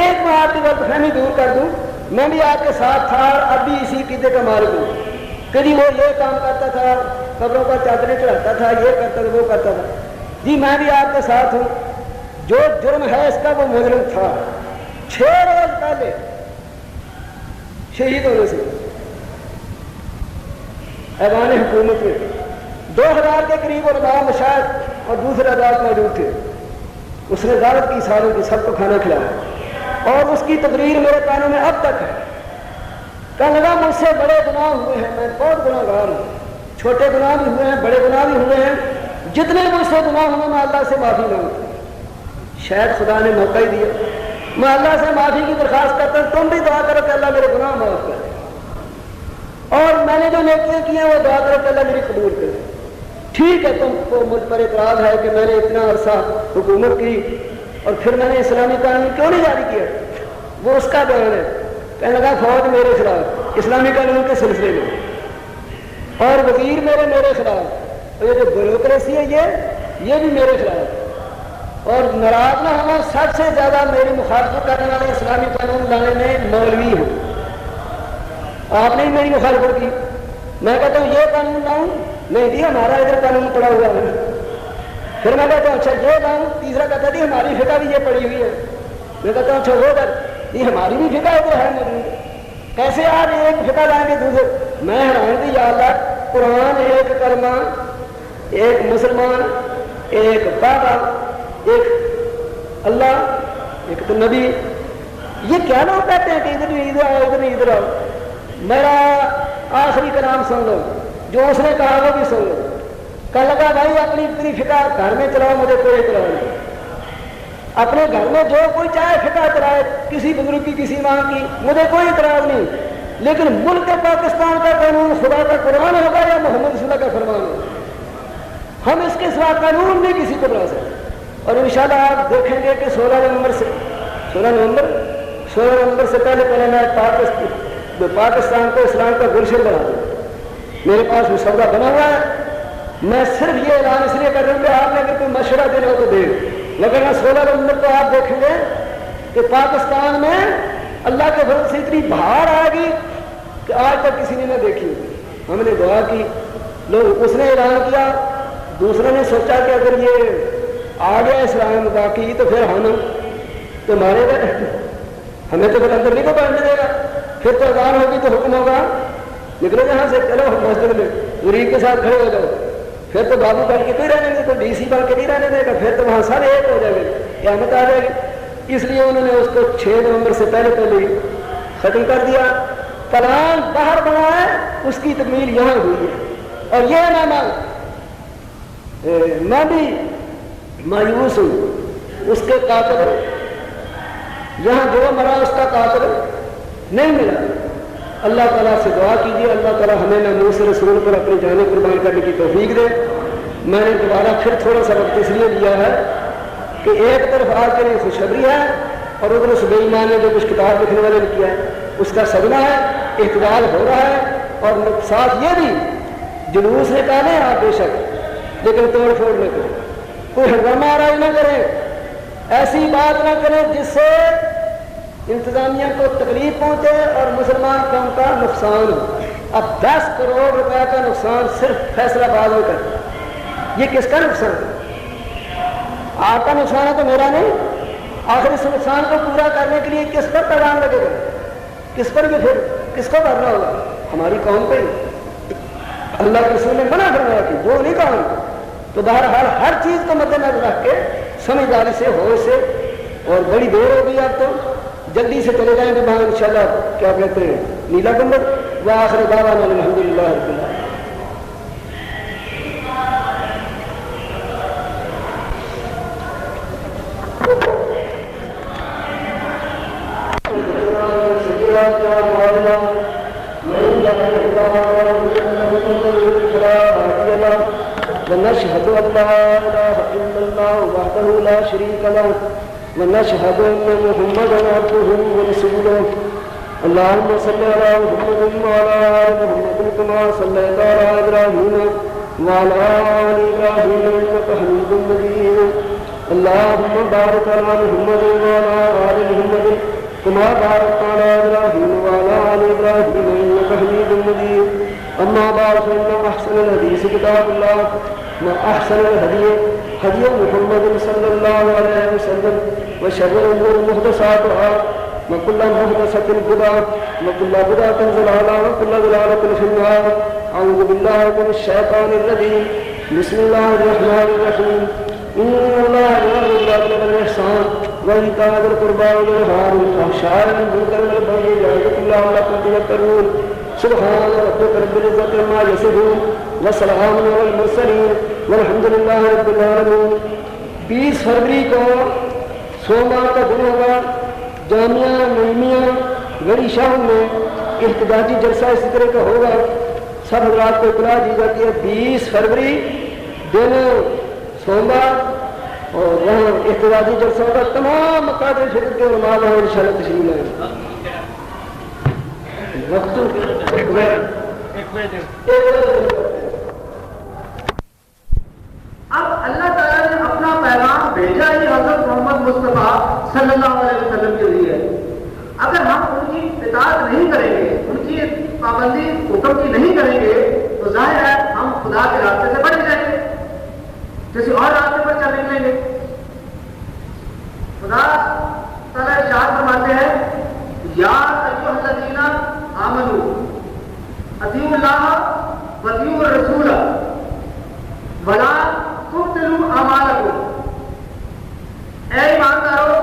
Speaker 2: ایک میں آپ کی غلط فہمی دور کر دوں، میں بھی آپ کے ساتھ تھا اور اب بھی اسی عقیدے کا مالک ہوں. کبھی وہ یہ کام کرتا تھا، قبروں پر چادریں چڑھاتا تھا، یہ کرتا تھا، وہ کرتا تھا. جی میں بھی آپ کے ساتھ ہوں. جو جرم ہے اس کا وہ مجرم تھا. 6 روز پہلے شہید ہونے سے ایوان حکومت میں 2000 کے قریب علماء مشائخ اور دوسرے حضرات موجود تھے. اس نے دعوت کی سالوں کی، سب کو کھانا کھلایا اور اس کی تقریر میرے کانوں میں اب تک ہے. کہنے لگا مجھ سے بڑے گناہ ہوئے ہیں، میں بہت گناہ گار ہوں، چھوٹے گناہ بھی ہوئے ہیں، بڑے گناہ بھی ہوئے ہیں. جتنے مجھ سے گناہ ہوئے میں اللہ سے معافی مانگتا ہوں. شاید خدا نے موقع ہی دیا. میں اللہ سے معافی کی درخواست کرتا ہوں، تم بھی دعا کرو کہ اللہ میرے گناہ معاف کرے، اور میں نے جو نیکیاں کی ہیں وہ دعا کرو کہ اللہ میری قبول کرے. ٹھیک ہے، تم کو مجھ پر اعتراض ہے کہ میں نے اتنا عرصہ حکومت کی اور پھر میں نے اسلامی قانون کیوں نہیں جاری کیا؟ وہ اس کا بیان ہے. کہنے لگا فوج میرے خلاف اسلامی قانون کے سلسلے میں، اور وزیر میرے خلاف، اور یہ جو بیوروکریسی ہے یہ بھی میرے خلاف. اور ناراض نہ ہونا، سب سے زیادہ میری مخالفت کرنے والے اسلامی قانون لانے میں مولوی ہوں. آپ نے میری مخالفت کی. میں کہتا ہوں یہ قانون لاؤں، نہیں جی ہمارا ادھر قانون پڑا ہوا ہے. پھر میں کہتا ہوں اچھا یہ لاؤں، تیسرا کہتا جی ہماری فقہ بھی یہ پڑی ہوئی ہے. میں کہتا ہوں اچھا وہ ادھر، یہ ہماری بھی فقہ ادھر ہے موجود. کیسے آپ ایک فقہ لائیں گے دوسرے؟ میں حیران تھی، یا اللہ قرآن ایک کلمہ، ایک مسلمان، ایک بابا، ایک اللہ، ایک تو نبی. یہ کیا لوگ کہتے ہیں کہ ادھر نہیں ادھر آؤ، ادھر نہیں ادھر آؤ. میرا آخری کلام سن لو، جو اس نے کہا وہ بھی سن لو. کہنے لگا بھائی اپنی فقہ گھر میں چلاؤ، مجھے کوئی اعتراض نہیں. اپنے گھر میں جو کوئی چاہے فقہ چلائے، کسی بزرگ کی، کسی ماں کی، مجھے کوئی اعتراض نہیں. لیکن ملک پاکستان کا قانون خدا کا قرآن ہوگا یا محمد صلی اللہ کا فرمان ہوگا. ہم اس کے سوا قانون نہیں کسی کو بنا سکتے. اور انشاءاللہ آپ دیکھیں گے کہ 16 نومبر سے پہلے میں پاکستان کو اسلام کا گلشن بنا دوں. میرے پاس مسودہ بنا ہوا ہے. میں صرف یہ اعلان اس لیے کر رہا ہوں کہ آپ نے اگر کوئی مشورہ دینا ہو تو دے. لیکن 16 نومبر کو آپ دیکھیں گے کہ پاکستان میں اللہ کے فضل سے اتنی بہار آئے گی کہ آج تک کسی نے نہ دیکھی. ہم نے دعا کی، لوگ اس نے اعلان کیا، دوسرے نے سوچا کہ اگر یہ آ گیا اسلام باقی تو پھر ہم تو مارے گئے، ہمیں تو پھر اندر نہیں کو بیٹھنے دے گا. پھر تو اذان ہوگی تو حکم ہوگا نکلو یہاں سے، چلو مسجد میں غریب کے ساتھ کھڑے ہو جاؤ. پھر تو بابو بن کے کوئی رہنے دے، کوئی ڈی سی بن کے نہیں رہنے دے گا. پھر تو وہاں سارے ایک ہو جائے گا، قیامت آ جائے گی. اس لیے انہوں نے اس کو 6 نومبر سے پہلے ہی ختم کر دیا. پلان باہر بنا ہے، اس کی تکمیل یہاں ہوئی ہے. اور یہ میں بھی مایوس ہوں، اس کے قاتل یہاں جو مرا اس کا قاتل نہیں ملا. اللہ تعالیٰ سے دعا کیجیے اللہ تعالیٰ ہمیں ناموس رسول پر اپنی جانیں قربان کرنے کی توفیق دے. میں نے دوبارہ پھر تھوڑا سا وقت اس لیے لیا ہے کہ ایک طرف آپ کے لیے خوشخبری ہے اور ادھر بے ایمان نے جو کچھ کتاب لکھنے والے نے کیا ہے اس کا صدمہ ہے، اعتدال ہو رہا ہے. اور ساتھ یہ بھی جلوس نکالیں آپ بے شک، لیکن توڑ پھوڑ نہ کریں، کوئی ہنگامہ آرائی نہ کریں، ایسی بات نہ کریں جس سے انتظامیہ کو تکلیف پہنچے اور مسلمان قوم کا نقصان ہو. اب 10 کروڑ روپے کا نقصان صرف فیصلہ باد میں کر، یہ کس کا نقصان ہے؟ آپ کا نقصان ہے تو میرا نہیں. آخر اس نقصان کو پورا کرنے کے لیے کس پر پیغام لگے گا؟ کس پر بھی پھر کس کو کرنا ہوگا؟ ہماری قوم پہ. اللہ کے رسول نے منع کروایا کہ وہ نہیں کہا. تو بہرحال ہر چیز کو مد نظر رکھ کے سمجھداری سے ہوش سے، اور بڑی دیر ہو گئی اب تو جلدی سے چلے جائیں گے وہاں انشاءاللہ کیا کہتے ہیں نیلا گنبد. وآخر دعوانا الحمدللہ رب العالمین. ونشهد أن لا إله إلا الله وحده لا شريك له ونشهد أن محمدا عبده ورسوله. اللهم صل على محمد وعلى آل محمد كما صليت على إبراهيم وعلى آل إبراهيم إنك حميد مجيد. اللهم بارك على محمد وعلى آل محمد كما باركت على إبراهيم وعلى آل إبراهيم إنك حميد مجيد. أما بعد فإن أحسن الحديث كتاب الله وأحسن الهدي هدي محمد صلى الله عليه وسلم وشر الأمور محدثاتها وكل محدثة بدعة وكل بدعة ضلالة وكل ضلالة في النار. أعوذ بالله من الشيطان الرجيم. بسم الله الرحمن الرحيم. إن الله يأمر بالعدل والإحسان وإيتاء ذي القربى وينهى عن الفحشاء والمنكر والبغي يعظكم لعلكم تذكرون. سبحان ربك رب العزة عما يصفون وسلام على المرسلين والحمد لله رب العالمين. 20 فروری کو سوموار کا دن ہوگا. جامعہ نعیمیہ گڑی شاہ میں احتجاجی جلسہ اس طرح کا ہوگا. سب حضرات کو اطلاع دی جاتی ہے 20 فروری دن سوموار اور وہاں احتجاجی جلسہ ہوگا. تمام مقاصد شرکت کے علماء وہاں انشاءاللہ تشریف لائیں.
Speaker 3: اب اللہ تعالیٰ نے اپنا پیغام بھیجا ہے حضرت محمد مصطفیٰ صلی اللہ علیہ وسلم کے لیے. اگر ہم ان کی اطاعت نہیں کریں گے, ان کی پابندی حکم کی نہیں کریں گے, تو ظاہر ہے ہم خدا کے راستے سے بچ جائیں گے, کسی اور راستے پر چل نکلیں گے. خدا تعالیٰ ارشاد فرماتے ہیں یا ایھا الذین آمنوا اطیعوا اللہ واطیعوا الرسول ولا تبطلوا اعمالکم. اے ایماندارو,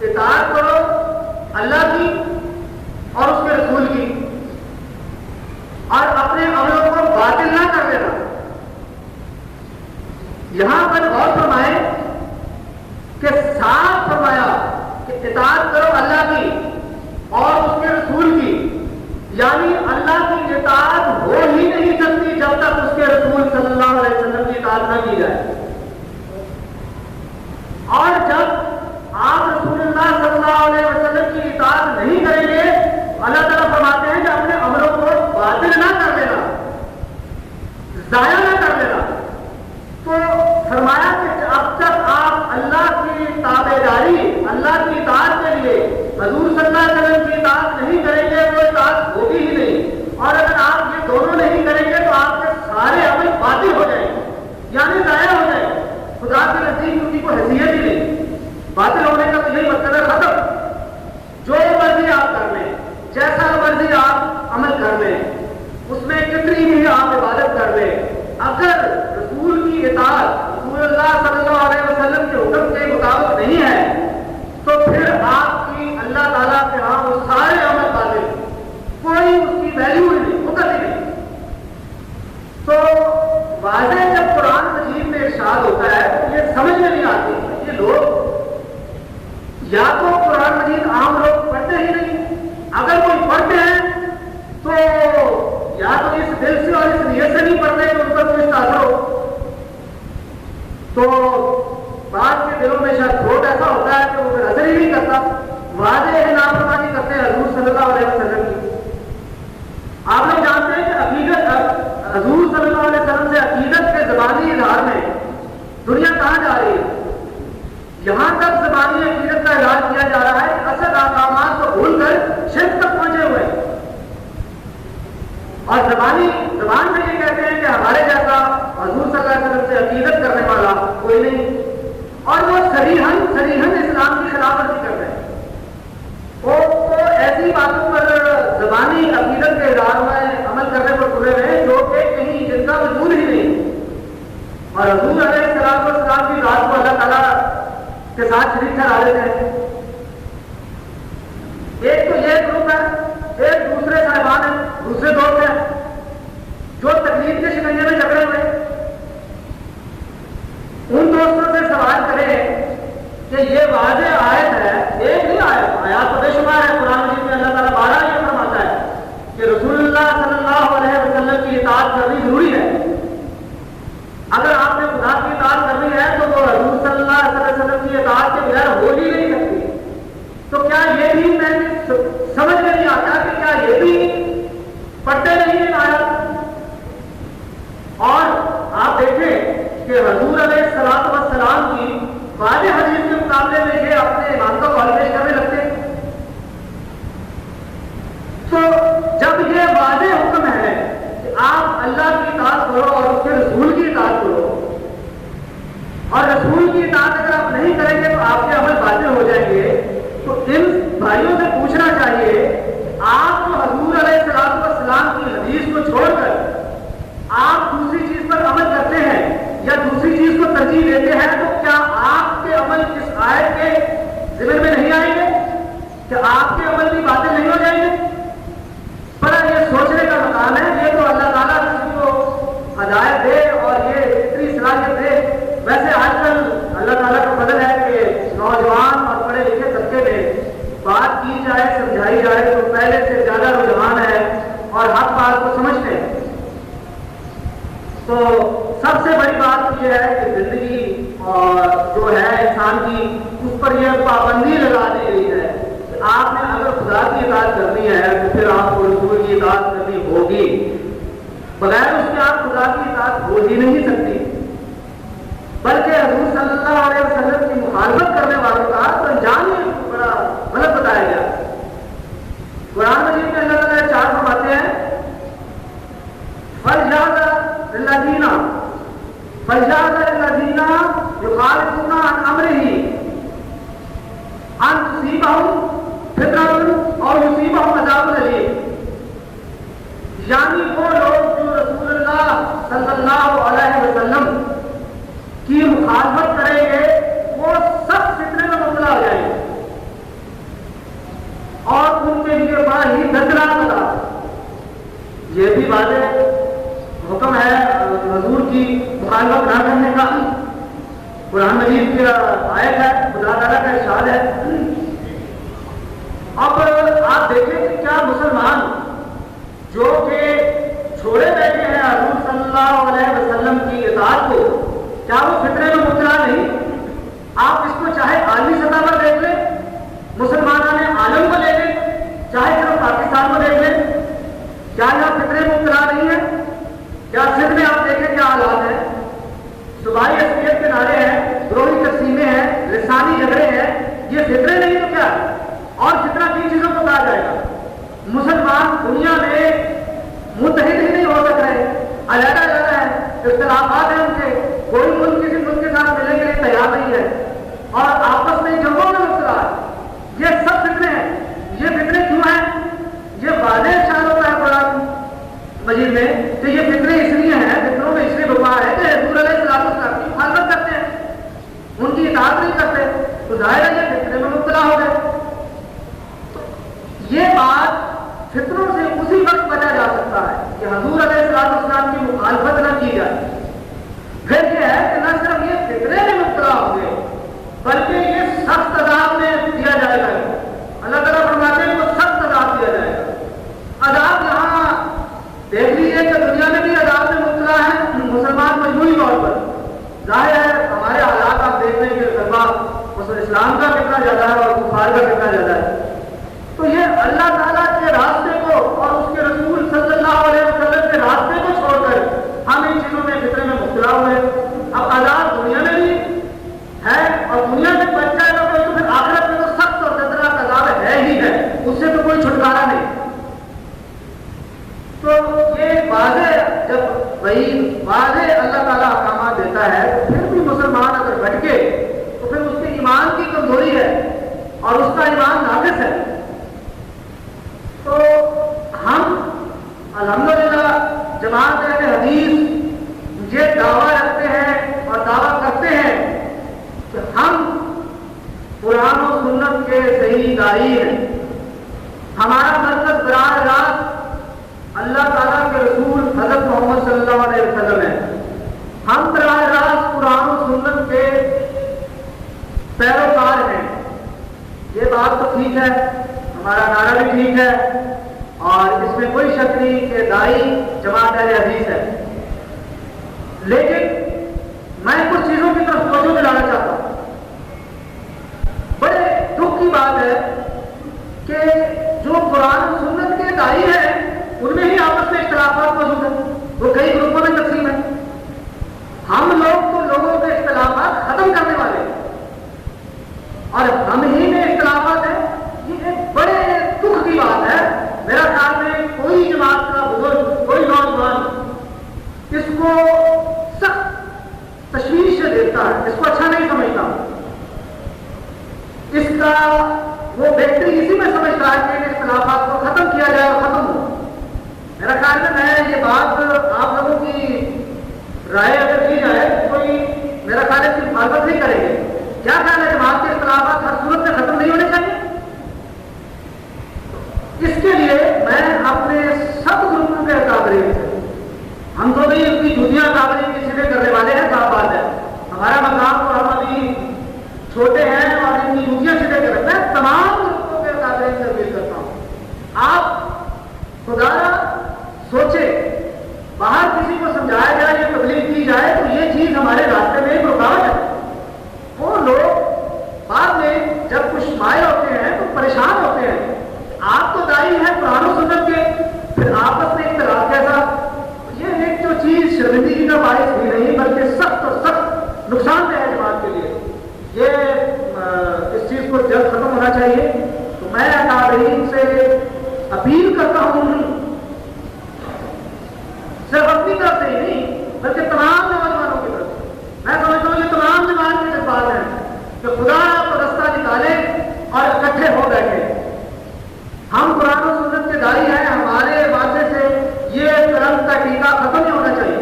Speaker 3: اطاعت کرو اللہ کی اور اس کے رسول کی, اور اپنے عملوں کو باطل نہ کر دینا. یہاں پر غور فرمائیں کہ صاف فرمایا کہ اطاعت کرو اللہ کی اور اس کے رسول کی, یعنی اللہ کی اطاعت ہو ہی نہیں سکتی جب تک اس کے رسول صلی اللہ علیہ وسلم کی اطاعت نہ کی جائے. اور جب آپ رسول اللہ صلی اللہ علیہ وسلم کی اطاعت نہیں کریں گے, اللہ تعالیٰ فرماتے ہیں کہ اپنے عملوں کو باطل نہ کر دینا, ضائع نہ کر دینا. تو فرمایا کہ اب تک آپ اللہ کی تابعداری, اللہ کی اطاعت کے لیے حضور صلی اللہ علیہ وسلم کی اطاعت نہیں کریں گے, وہ اطاعت ہوگی ہی نہیں. اور اگر آپ یہ دونوں نہیں کریں گے تو آپ کے سارے عمل باطل ہو جائیں گے, یعنی ضائع ہو جائیں گے. خدا کے نزدیک ان کی کوئی حیثیت ہی نہیں. باطل ہونے کا تو یہی مطلب ہے ختم. جو مرضی آپ کر لیں, جیسا مرضی آپ عمل کر لیں, اس میں کتنی بھی آپ عبادت کر لیں, اگر رسول کی اطاعت رسول اللہ صلی اللہ علیہ وسلم کے حکم کے مطابق نہیں ہے تو پھر آپ کی اللہ تعالیٰ کے ہاں وہ سارے عمل باطل, کوئی اس کی ویلیو نہیں, مقدر نہیں. تو واضح جب قرآن مجید میں ارشاد ہوتا ہے تو یہ سمجھ میں نہیں آتی. یہ لوگ یا تو قرآن مجید عام لوگ پڑھتے ہی نہیں, اگر کوئی پڑھتے ہیں تو یا تو اس دل سے اور اس نیت سے نہیں پڑھتے کہ ان پر کوئی تاثر ہو, تو بعض کے دلوں میں شاید کھوٹ ایسا ہوتا ہے کہ وہ اثر ہی نہیں کرتا. واضح نافرمانی کرتے ہیں حضور صلی اللہ علیہ وسلم کی. آپ لوگ جانتے ہیں کہ عقیدت حضور صلی اللہ علیہ وسلم سے عقیدت کے زبانی اظہار میں دنیا کہاں جا رہی ہے. یہاں تک زبانی عقیدت کا اظہار کیا جا رہا ہے کہ اصل احکامات کو بھول کر شرک تک پہنچے ہوئے ہیں, اور زبان میں یہ کہتے ہیں کہ ہمارے جیسا حضور صلی اللہ علیہ وسلم سے عقیدت کرنے والا کوئی نہیں, اور وہ صریحاً اسلام کی خلاف ورزی کر رہے ہیں. وہ تو ایسی باتوں پر زبانی عقیدت کے اظہار میں عمل کرنے پر تلے ہوئے جو کہ کہیں جن کا وجود ہی نہیں. اور حضور علیہ السلام کی ذات کو اللہ تعالیٰ کے ساتھ شریک ٹھہرا دیتے ہیں. ایک تو یہ گروپ ہے, ایک دوسرے صاحبان ہیں, دوسرے دوست ہیں جو تقلید کے شکنجے میں جکڑے ہوئے. ان دوستوں سے سوال کریں کہ یہ واضح آیت ہے, ایک نہیں آیات تو بے شمار ہے قرآن مجید میں. اللہ تعالیٰ 12 یہ فرماتا ہے کہ رسول اللہ صلی اللہ علیہ وسلم کی اطاعت کرنی ضروری ہے. اگر آپ نے خدا کی اطاعت کرنی ہے تو وہ حضور صلی اللہ علیہ وسلم کی اطاعت کے بغیر ہو ہی نہیں سکتی. تو کیا یہ بھی میں سمجھ میں نہیں آتا کہ کیا یہ بھی پڑھتے نہیں ہیں آیات. اور آپ دیکھیں کہ حضور علیہ السلام کی آپ کے عمل باطل ہو جائیں گے تو ان بھائیوں سے پوچھنا چاہیے آپ جو حضور علیہ السلام کی حدیث کو چھوڑ کر آپ دوسری چیز پر عمل کرتے ہیں یا دوسری چیز کو ترجیح دیتے ہیں تو کیا آپ کے عمل اس آیت کے ذمن میں نہیں آئیں گے؟ کہ آپ کے عمل بھی باطل نہیں ہو جائیں گے؟ بڑا یہ سوچنے کا مقام ہے. یہ تو اللہ تعالیٰ کسی کو ہدایت دے اور یہ اتنی صلاحیت دے. ویسے آج کل اللہ تعالیٰ کا فضل ہے کہ نوجوان اور پڑھے لکھے طبقے میں بات کی جائے سمجھائی جائے تو پہلے سے زیادہ رجحان ہے اور حق بات کو سمجھتے ہیں. تو سب سے بڑی بات یہ ہے کہ زندگی اور جو ہے انسان کی اس پر یہ پابندی لگا دی گئی ہے کہ آپ نے اگر خدا کی اطاعت کرنی ہے تو پھر آپ کو رسول کی اطاعت کرنی ہوگی. بغیر اس کے آپ خدا کی اطاعت ہو ہی نہیں سکتی. بلکہ حضور صلی اللہ علیہ وسلم کی مخالفت کرنے والوں کا تو انجام ہی بڑا غلط بتایا گیا. قرآن مجید میں اللہ تعالیٰ 4 فرماتے ہیں الذین یخالفون عن امرہ ان تصیبہم فتنۃ اور یصیبہم عذاب الیم. یعنی وہ لوگ جو رسول اللہ صلی اللہ علیہ وسلم کی مخالفت کریں گے وہ سب فتنے میں مبتلا ہو جائیں گے اور ان کے لیے بڑا ہی دردناک عذاب. یہ بھی واضح حکم ہے حضور کی مخالفت نہ کرنے کا. قرآن مجید کی آیت ہے, خدا تعالیٰ کا ارشاد ہے. اب آپ دیکھیں کہ کیا مسلمان جو کہ چھوڑے بیٹھے ہیں حضور صلی اللہ علیہ وسلم کی اطاعت کو, کیا وہ فطرے میں مبتلا نہیں؟ آپ اس کو چاہے عالمی سطح پر دیکھ لیں, مسلمان عالم کو لے لیں, چاہے صرف پاکستان کو دیکھ لیں, کیا یہاں فطرے میں مبتلا نہیں ہے؟ کیا سندھ میں آپ دیکھیں کیا حالات ہیں؟ صوبائی اصلیت کے نعرے ہیں, گروہی تقسیمیں ہیں, لسانی جھگڑے ہیں. یہ فطرے نہیں تو کیا؟ اور کتنا کی چیزوں کو کہا جائے گا. مسلمان دنیا میں متحد ہی نہیں ہو سک رہے, علیحدہ علیحدہ ہے, اختلافات ہیں ان کے. کوئی ملک کسی ملک کے ساتھ ملنے کے لیے تیار نہیں ہے اور آپس میں جنگوں میں مبتلا ہے. یہ سب فتنے ہیں. یہ فتنے کیوں ہیں؟ یہ واضح ارشاد ہوتا ہے قرآن مجید میں کہ یہ فتنے اس لیے ہیں, فتنوں میں اس لیے بپا ہے کہ حضور علیہ السلام کی مخالفت کرتے ہیں, ان کی اطاعت نہیں کرتے, تو ظاہر ہے یہ فتنے میں مبتلا ہو گئے. یہ بات فتنوں سے اسی وقت بچا جا سکتا ہے کہ حضور علیہ السلام کی مخالفت نہ کی جائے. پھر یہ ہے کہ نہ صرف یہ فتنے میں مبتلا ہوں گے بلکہ یہ سخت عذاب میں دیا جائے گا. اللہ تعالیٰ فرماتے ہیں وہ سخت عذاب دیا جائے گا. عذاب یہاں دیکھ لیجیے کہ دنیا میں بھی عذاب میں مبتلا ہے مسلمان مجموعی طور پر. ظاہر ہے ہمارے حالات آپ دیکھ رہے ہیں کہ غلبہ اسلام کا کتنا زیادہ ہے اور کفار کا کتنا زیادہ ہے. تو یہ اللہ تعالیٰ کے راستے کو اور اس کے رسول صلی اللہ علیہ وسلم کے راستے کو چھوڑ کر ہم ان چیزوں میں فطرے میں مبتلا ہوئے. اب عذاب دنیا میں بھی ہے اور دنیا سے بچ جائے گا تو پھر آخرت میں تو سخت اور دردناک عذاب ہے ہی ہے, اس سے تو کوئی چھٹکارا نہیں. تو یہ واضح جب وہی واضح اللہ تعالیٰ احکامات دیتا ہے تو پھر بھی مسلمان اگر بھٹکے تو پھر اس کے ایمان کی کمزوری ہے اور اس کا ایمان ناقص ہے. تو ہم الحمدللہ جماعت اہل حدیث یہ دعویٰ رکھتے ہیں اور دعویٰ کرتے ہیں کہ ہم قرآن و سنت کے صحیح داعی ہیں. ہمارا مرکز براہ راست اللہ تعالیٰ کے رسول حضرت محمد صلی اللہ علیہ وسلم ہے. ہم براہ راست قرآن و سنت کے پیروکار ہیں. یہ بات تو ٹھیک ہے, ہمارا نعرہ بھی ٹھیک ہے اور اس میں کوئی شک نہیں کہ داعی جماعت اہل حدیث ہے. لیکن میں کچھ چیزوں کی طرف توجہ دلانا چاہتا ہوں. بڑے دکھ کی بات ہے کہ جو قرآن و سنت کے داعی ہیں ان میں ہی آپس میں اختلافات موجود ہیں, وہ کئی گروپوں میں تقسیم ہیں. ہم لوگ تو لوگوں کے اختلافات ختم کرنے والے ہیں اور ہم ہی میں اختلافات ہیں. یہ ایک بڑے دکھ کی بات ہے. میرا خیال میں کوئی جماعت کا بزرگ, کوئی نوجوان اس کو سخت دوسرا وہ ویکتی اسی میں سمجھتا ہے کہ ان اختلافات کو ختم کیا جائے اور ختم ہو. میرا خیال میں یہ بات آپ لوگوں کی رائے اگر کی جائے تو کوئی میرا خیال ہے کہ مخالفت نہیں کریں گے. کیا خیال ہے جماعت کے اختلافات ہر صورت میں ختم نہیں ہونے چاہیے؟ اس کے لیے میں اپنے سب گروپوں کے قابلین سے، ہم تو نہیں اپنی دنیا قابلین کی سیدھے کرنے والے ہیں، صاف بات ہے. ہمارا مقام تو ہم ابھی چھوٹے ہیں اور اتنی دنیا سیدھے کر رہے ہیں. تمام گروپوں کے قابلین سے اپیل کرتا ہوں، آپ خدا سوچے باہر کسی کو سمجھایا جائے یا تبلیغ کی جائے تو یہ چیز ہمارے راستے میں ایک رکاوٹ ہے. وہ لوگ بعد میں جب کچھ مائل ہوتے ہیں تو پریشان ہوتے ہیں. آپ تو دائی ہیں قرآن و سنت کے، پھر آپس میں اختلاف کیسا؟ یہ ایک جو چیز شرمندگی کا باعث بھی نہیں بلکہ سخت اور سخت نقصان دہ ہے جماعت کے لیے. یہ اس چیز کو جلد ختم ہونا چاہیے. تو میں اکابرین سے اپیل کرتا ہوں، صرف اپنی طرف سے ہی نہیں بلکہ تمام نوجوانوں کی طرف سے. میں سمجھتا ہوں یہ تمام جماعت کے جذبات ہیں کہ خدا کو رستہ نکالے اور اکٹھے ہو بیٹھے. ہم قرآن و سنت کے دائی ہیں، ہمارے واسطے سے یہ کرم کا ٹیکہ ختم نہیں ہونا چاہیے.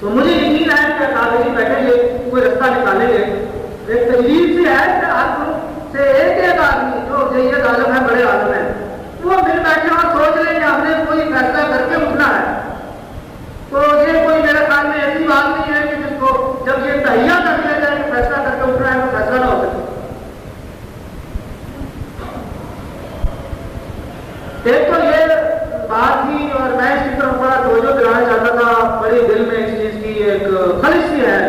Speaker 3: تو مجھے یقین ہے کہ اکابرین بیٹھیں گے، کوئی رستہ نکالیں گے. ایک تجویز سے ہے کہ ہر گروپ سے ایک آدمی جو جید عالم ہے، بڑے عالم ہیں، وہ مل بیٹھے اور سوچ لیں کہ ہم نے کوئی فیصلہ کر کے اٹھنا ہے. تو یہ کوئی میرے خیال میں ایسی بات نہیں ہے کہ جس کو جب یہ تہیا کر لیا جائے کہ فیصلہ کر کے اٹھنا ہے تو فیصلہ نہ ہو سکے. ایک تو یہ بات تھی اور میں اس کی طرف بڑا توجہ دلانا چاہتا تھا. بڑی دل میں اس چیز کی ایک خلش سی ہے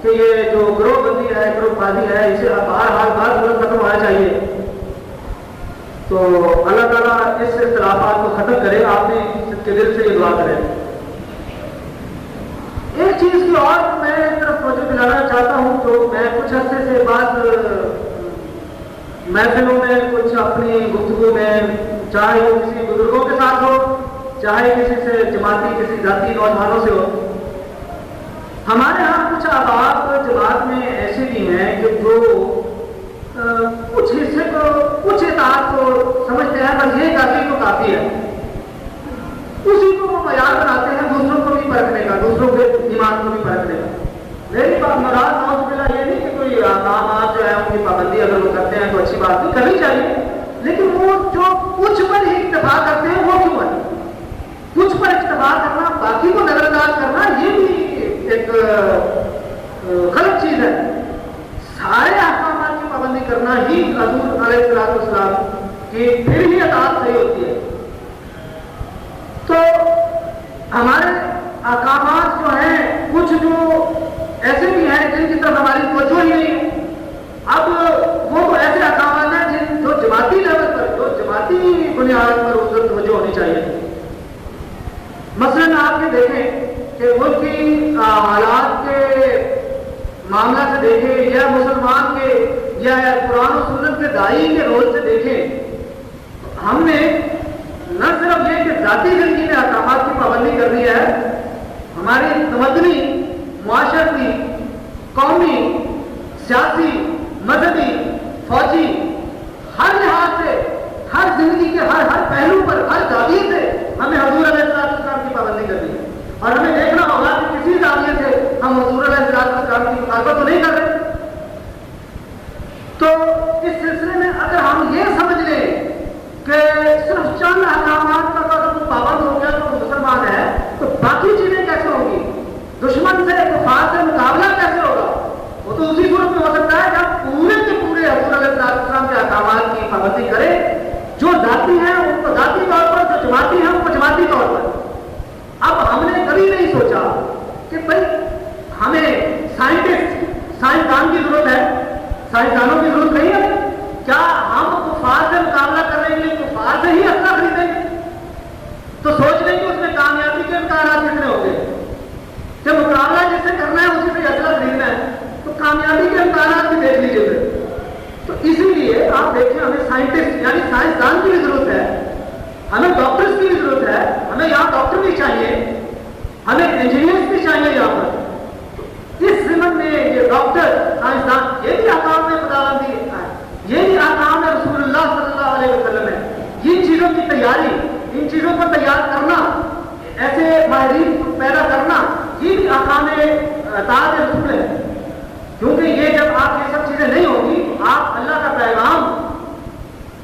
Speaker 3: کہ یہ جو گروہ بندی ہے، گروہ بازی ہے، اسے بار ختم ہونا چاہیے. تو اللہ تعالیٰ اس اختلافات کو ختم کرے. آپ نے کے دل سے یہ دعا کریں. ایک چیز کی اور میں اس طرف توجہ دلانا چاہتا ہوں. تو میں کچھ عرصے سے بعد محفلوں میں کچھ اپنی گفتگو میں، چاہے وہ کسی بزرگوں کے ساتھ ہو، چاہے کسی سے جماعتی کسی ذاتی نوجوانوں سے ہو، ہمارے ہاں کچھ احباب جماعت میں ایسے بھی ہیں کہ جو کچھ حصے کو، کچھ اطاعت کو سمجھتے ہیں بس یہ کافی تو کافی ہے. اسی کو وہ معیار بناتے ہیں دوسروں کو بھی پرکھنے کا، دوسروں کے ایمان کو بھی پرکھنے کا. میری بات مراد نعوذ باللہ یہ نہیں کہ کوئی احکامات جو ہے ان کی پابندی اگر وہ کرتے ہیں تو اچھی بات نہیں، کرنی چاہیے. لیکن وہ جو کچھ پر ہی اکتفا کرتے ہیں وہ کیوں ہے؟ کچھ پر اکتفا کرنا، باقی کو نظر انداز کرنا، یہ بھی ایک غلط چیز ہے. سارے احکامات کی پابندی کرنا ہی حضور علیہ السلام کی پھر ہی اطاعت صحیح ہوتی ہے. تو ہمارے احکامات جو ہیں کچھ جو ایسے بھی ہیں جن کی طرف ہماری توجہ ہی نہیں ہے. اب وہ تو ایسے احکامات ہیں جن جو جماعتی لیول پر، جو جماعتی بنیاد پر اس پر توجہ ہونی چاہیے. مثلاً آپ یہ دیکھیں کہ ملک کی حالات کے معاملہ سے دیکھیں یا مسلمان کے یا قرآن و سنت کے دائی کے رول سے دیکھیں، ہم نے نہ صرف یہ کہ ذاتی زندگی میں احکامات کی پابندی کرنی ہے، ہماری تمدنی، معاشرتی، قومی، سیاسی، مذہبی، فوجی، ہر لحاظ سے، ہر زندگی کے ہر پہلو پر، ہر زاویے سے ہمیں حضور علیہ السلام کی پابندی کرنی ہے. اور ہمیں دیکھنا ہوگا کہ کسی زاویے سے ہم حضور علیہ السلام کی مخالفت تو نہیں کر رہے. تو اس سلسلے میں اگر ہم یہ سمجھ لیں کہ صرف چند احکامات کا اگر پابند ہو گیا تو مسلمان ہے، تو باقی چیزیں کیسے ہوں گی؟ دشمن سے، کفار سے مقابلہ کیسے ہوگا؟ وہ تو اسی صورت میں ہو سکتا ہے جب پورے کے پورے حضور علیہ السلام کے احکامات کی پابندی کرے. جو ذاتی ہیں ان کو ذاتی طور پر، جو جماعتی ہیں ان کو جماعتی طور پر. اب ہم نے کبھی نہیں سوچا کہ بھائی ہمیں سائنسدان کی ضرورت ہے، سائنسدانوں کی ضرورت نہیں ہے. کیا ہم کفار سے مقابلہ کرنے کے لیے کفار سے ہی اسلحہ خریدیں گے؟ تو سوچ لیں کہ اس میں کامیابی کے امکانات کتنے ہوں گے. جب مقابلہ جس سے کرنا ہے اسی سے اسلحہ خریدنا ہے تو کامیابی کے امکانات بھی دیکھ لیجیے پھر. تو اسی لیے آپ دیکھیں ہمیں سائنٹسٹ یعنی سائنسدان کی بھی ضرورت ہے، ہمیں ڈاکٹرز کی بھی ضرورت ہے. ہمیں یہاں ڈاکٹر بھی چاہیے، ہمیں انجینئرز بھی چاہیے یہاں پر. اس ضمن میں یہ ڈاکٹر، سائنسدان، یہ بھی احکام میں خداوندی پیدا کرنا یہ بھی احکام اطاعت رسول ہے، کیونکہ یہ جب آپ یہ سب چیزیں نہیں ہوگی تو آپ اللہ کا پیغام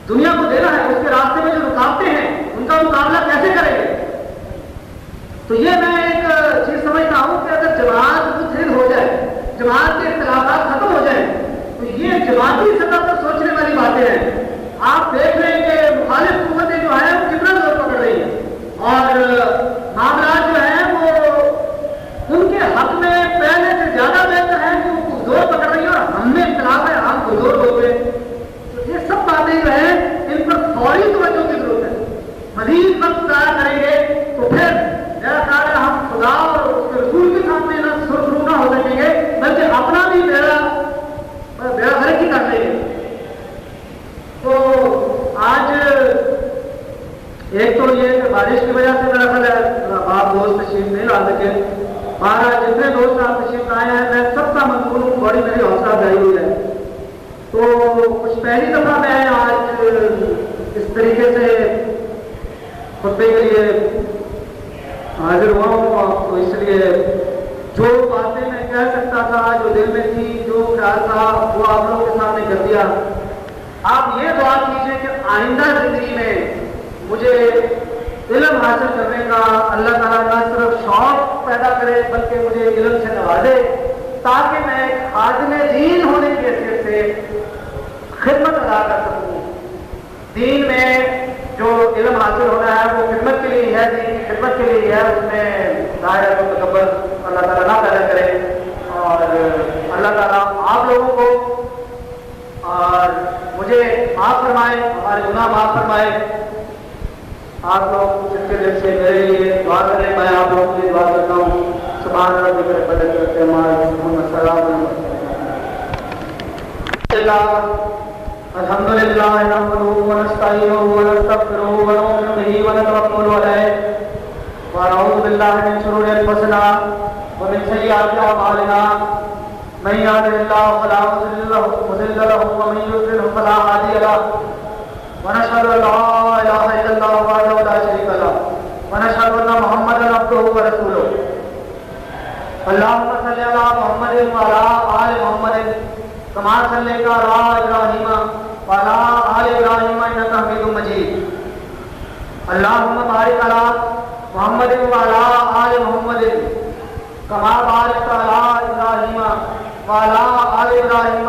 Speaker 3: دنیا کو دینا ہے، اس کے راستے میں جو رکاوٹیں ہیں ان کا مقابلہ کیسے کریں گے؟ تو یہ میں ایک چیز سمجھتا ہوں کہ اگر جماعت متحد ہو جائے، جماعت کے اختلافات ختم ہو جائیں تو یہ جماعتی سطح پر سوچنے والی باتیں ہیں۔ آپ دیکھ لیں کہ مخالف قوتیں جو ہیں وہ کتنا زور پکڑ رہی ہیں اور معاملات جو ہیں وہ ان کے حق میں پہلے سے زیادہ بہتر ہے کہ وہ زور پکڑ رہی ہے اور ہم میں اختلاف ہے، ہم کمزور ہو گئے۔ تو یہ سب باتیں جو ہیں ان پر فوری توجہ کی ضرورت ہے۔ مزید وقت ضائع کریں گے تو پھر میرا خیال ہے ہم خدا اور اس کے رسول کے سامنے نہ سرخرو نہ ہو سکیں گے، بلکہ اپنا بھی بیڑا غرق ہی کر لیں گے۔ تو آج ایک تو یہ کہ بارش کی وجہ سے میرا خیال ہے آپ دوست تشریف نہیں لا سکے، مہاراج جتنے دوست آپ تشریف لائے ہیں میں سب کا مضمون بڑی میری حوصلہ افزائی ہوئی ہے۔ تو کچھ پہلی دفعہ میں آج اس طریقے سے خطبے کے لیے حاضر ہوا ہوں، تو اس لیے جو باتیں میں کہہ سکتا تھا، جو دل میں تھی، جو خیال تھا وہ آپ لوگوں کے سامنے کر دیا۔ آپ یہ دعا کیجئے کہ آئندہ زندگی میں مجھے علم حاصل کرنے کا اللہ تعالیٰ نہ صرف شوق پیدا کرے بلکہ مجھے علم سے نوازے، تاکہ میں ایک خادم دین ہونے کی حیثیت سے خدمت ادا کر سکوں۔ دین میں جو علم حاصل ہونا ہے وہ خدمت کے لیے ہے، دین کی خدمت کے لیے ہے، اس میں ظاہر و تکبر اللہ تعالیٰ نہ پیدا کرے، اور اللہ تعالیٰ آپ لوگوں کو اور مجھے معاف فرمائے، ہمارے گناہ معاف فرمائے۔ آپ لوگ جن کے دل سے میرے لیے دعا کریں، میں آپ لوگوں کے لیے دعا کرتا ہوں۔ سبحان ربک رب العزت عما یصفون، السلام علیکم۔ الحمد للہ نحمده ونستعینه ونستغفره ونؤمن به ونتوکل علیہ ونعوذ باللہ من شرور انفسنا ومن سیئات اعمالنا، من یهده اللہ فلا مضل له ومن یضلل فلا هادی له، ونشهد ان لا الہ الا اللہ وحدہ لا شریک له، ونشهد ان محمدا عبدہ ورسولہ۔ اللهم صل علی محمد وعلی آل محمد کما صلیت علی ابراہیم وعلی آل ابراہیم انک حمید مجید۔ اللهم بارک علی محمد وعلی آل محمد کما بارکت علی ابراہیم وعلی آل ابراہیم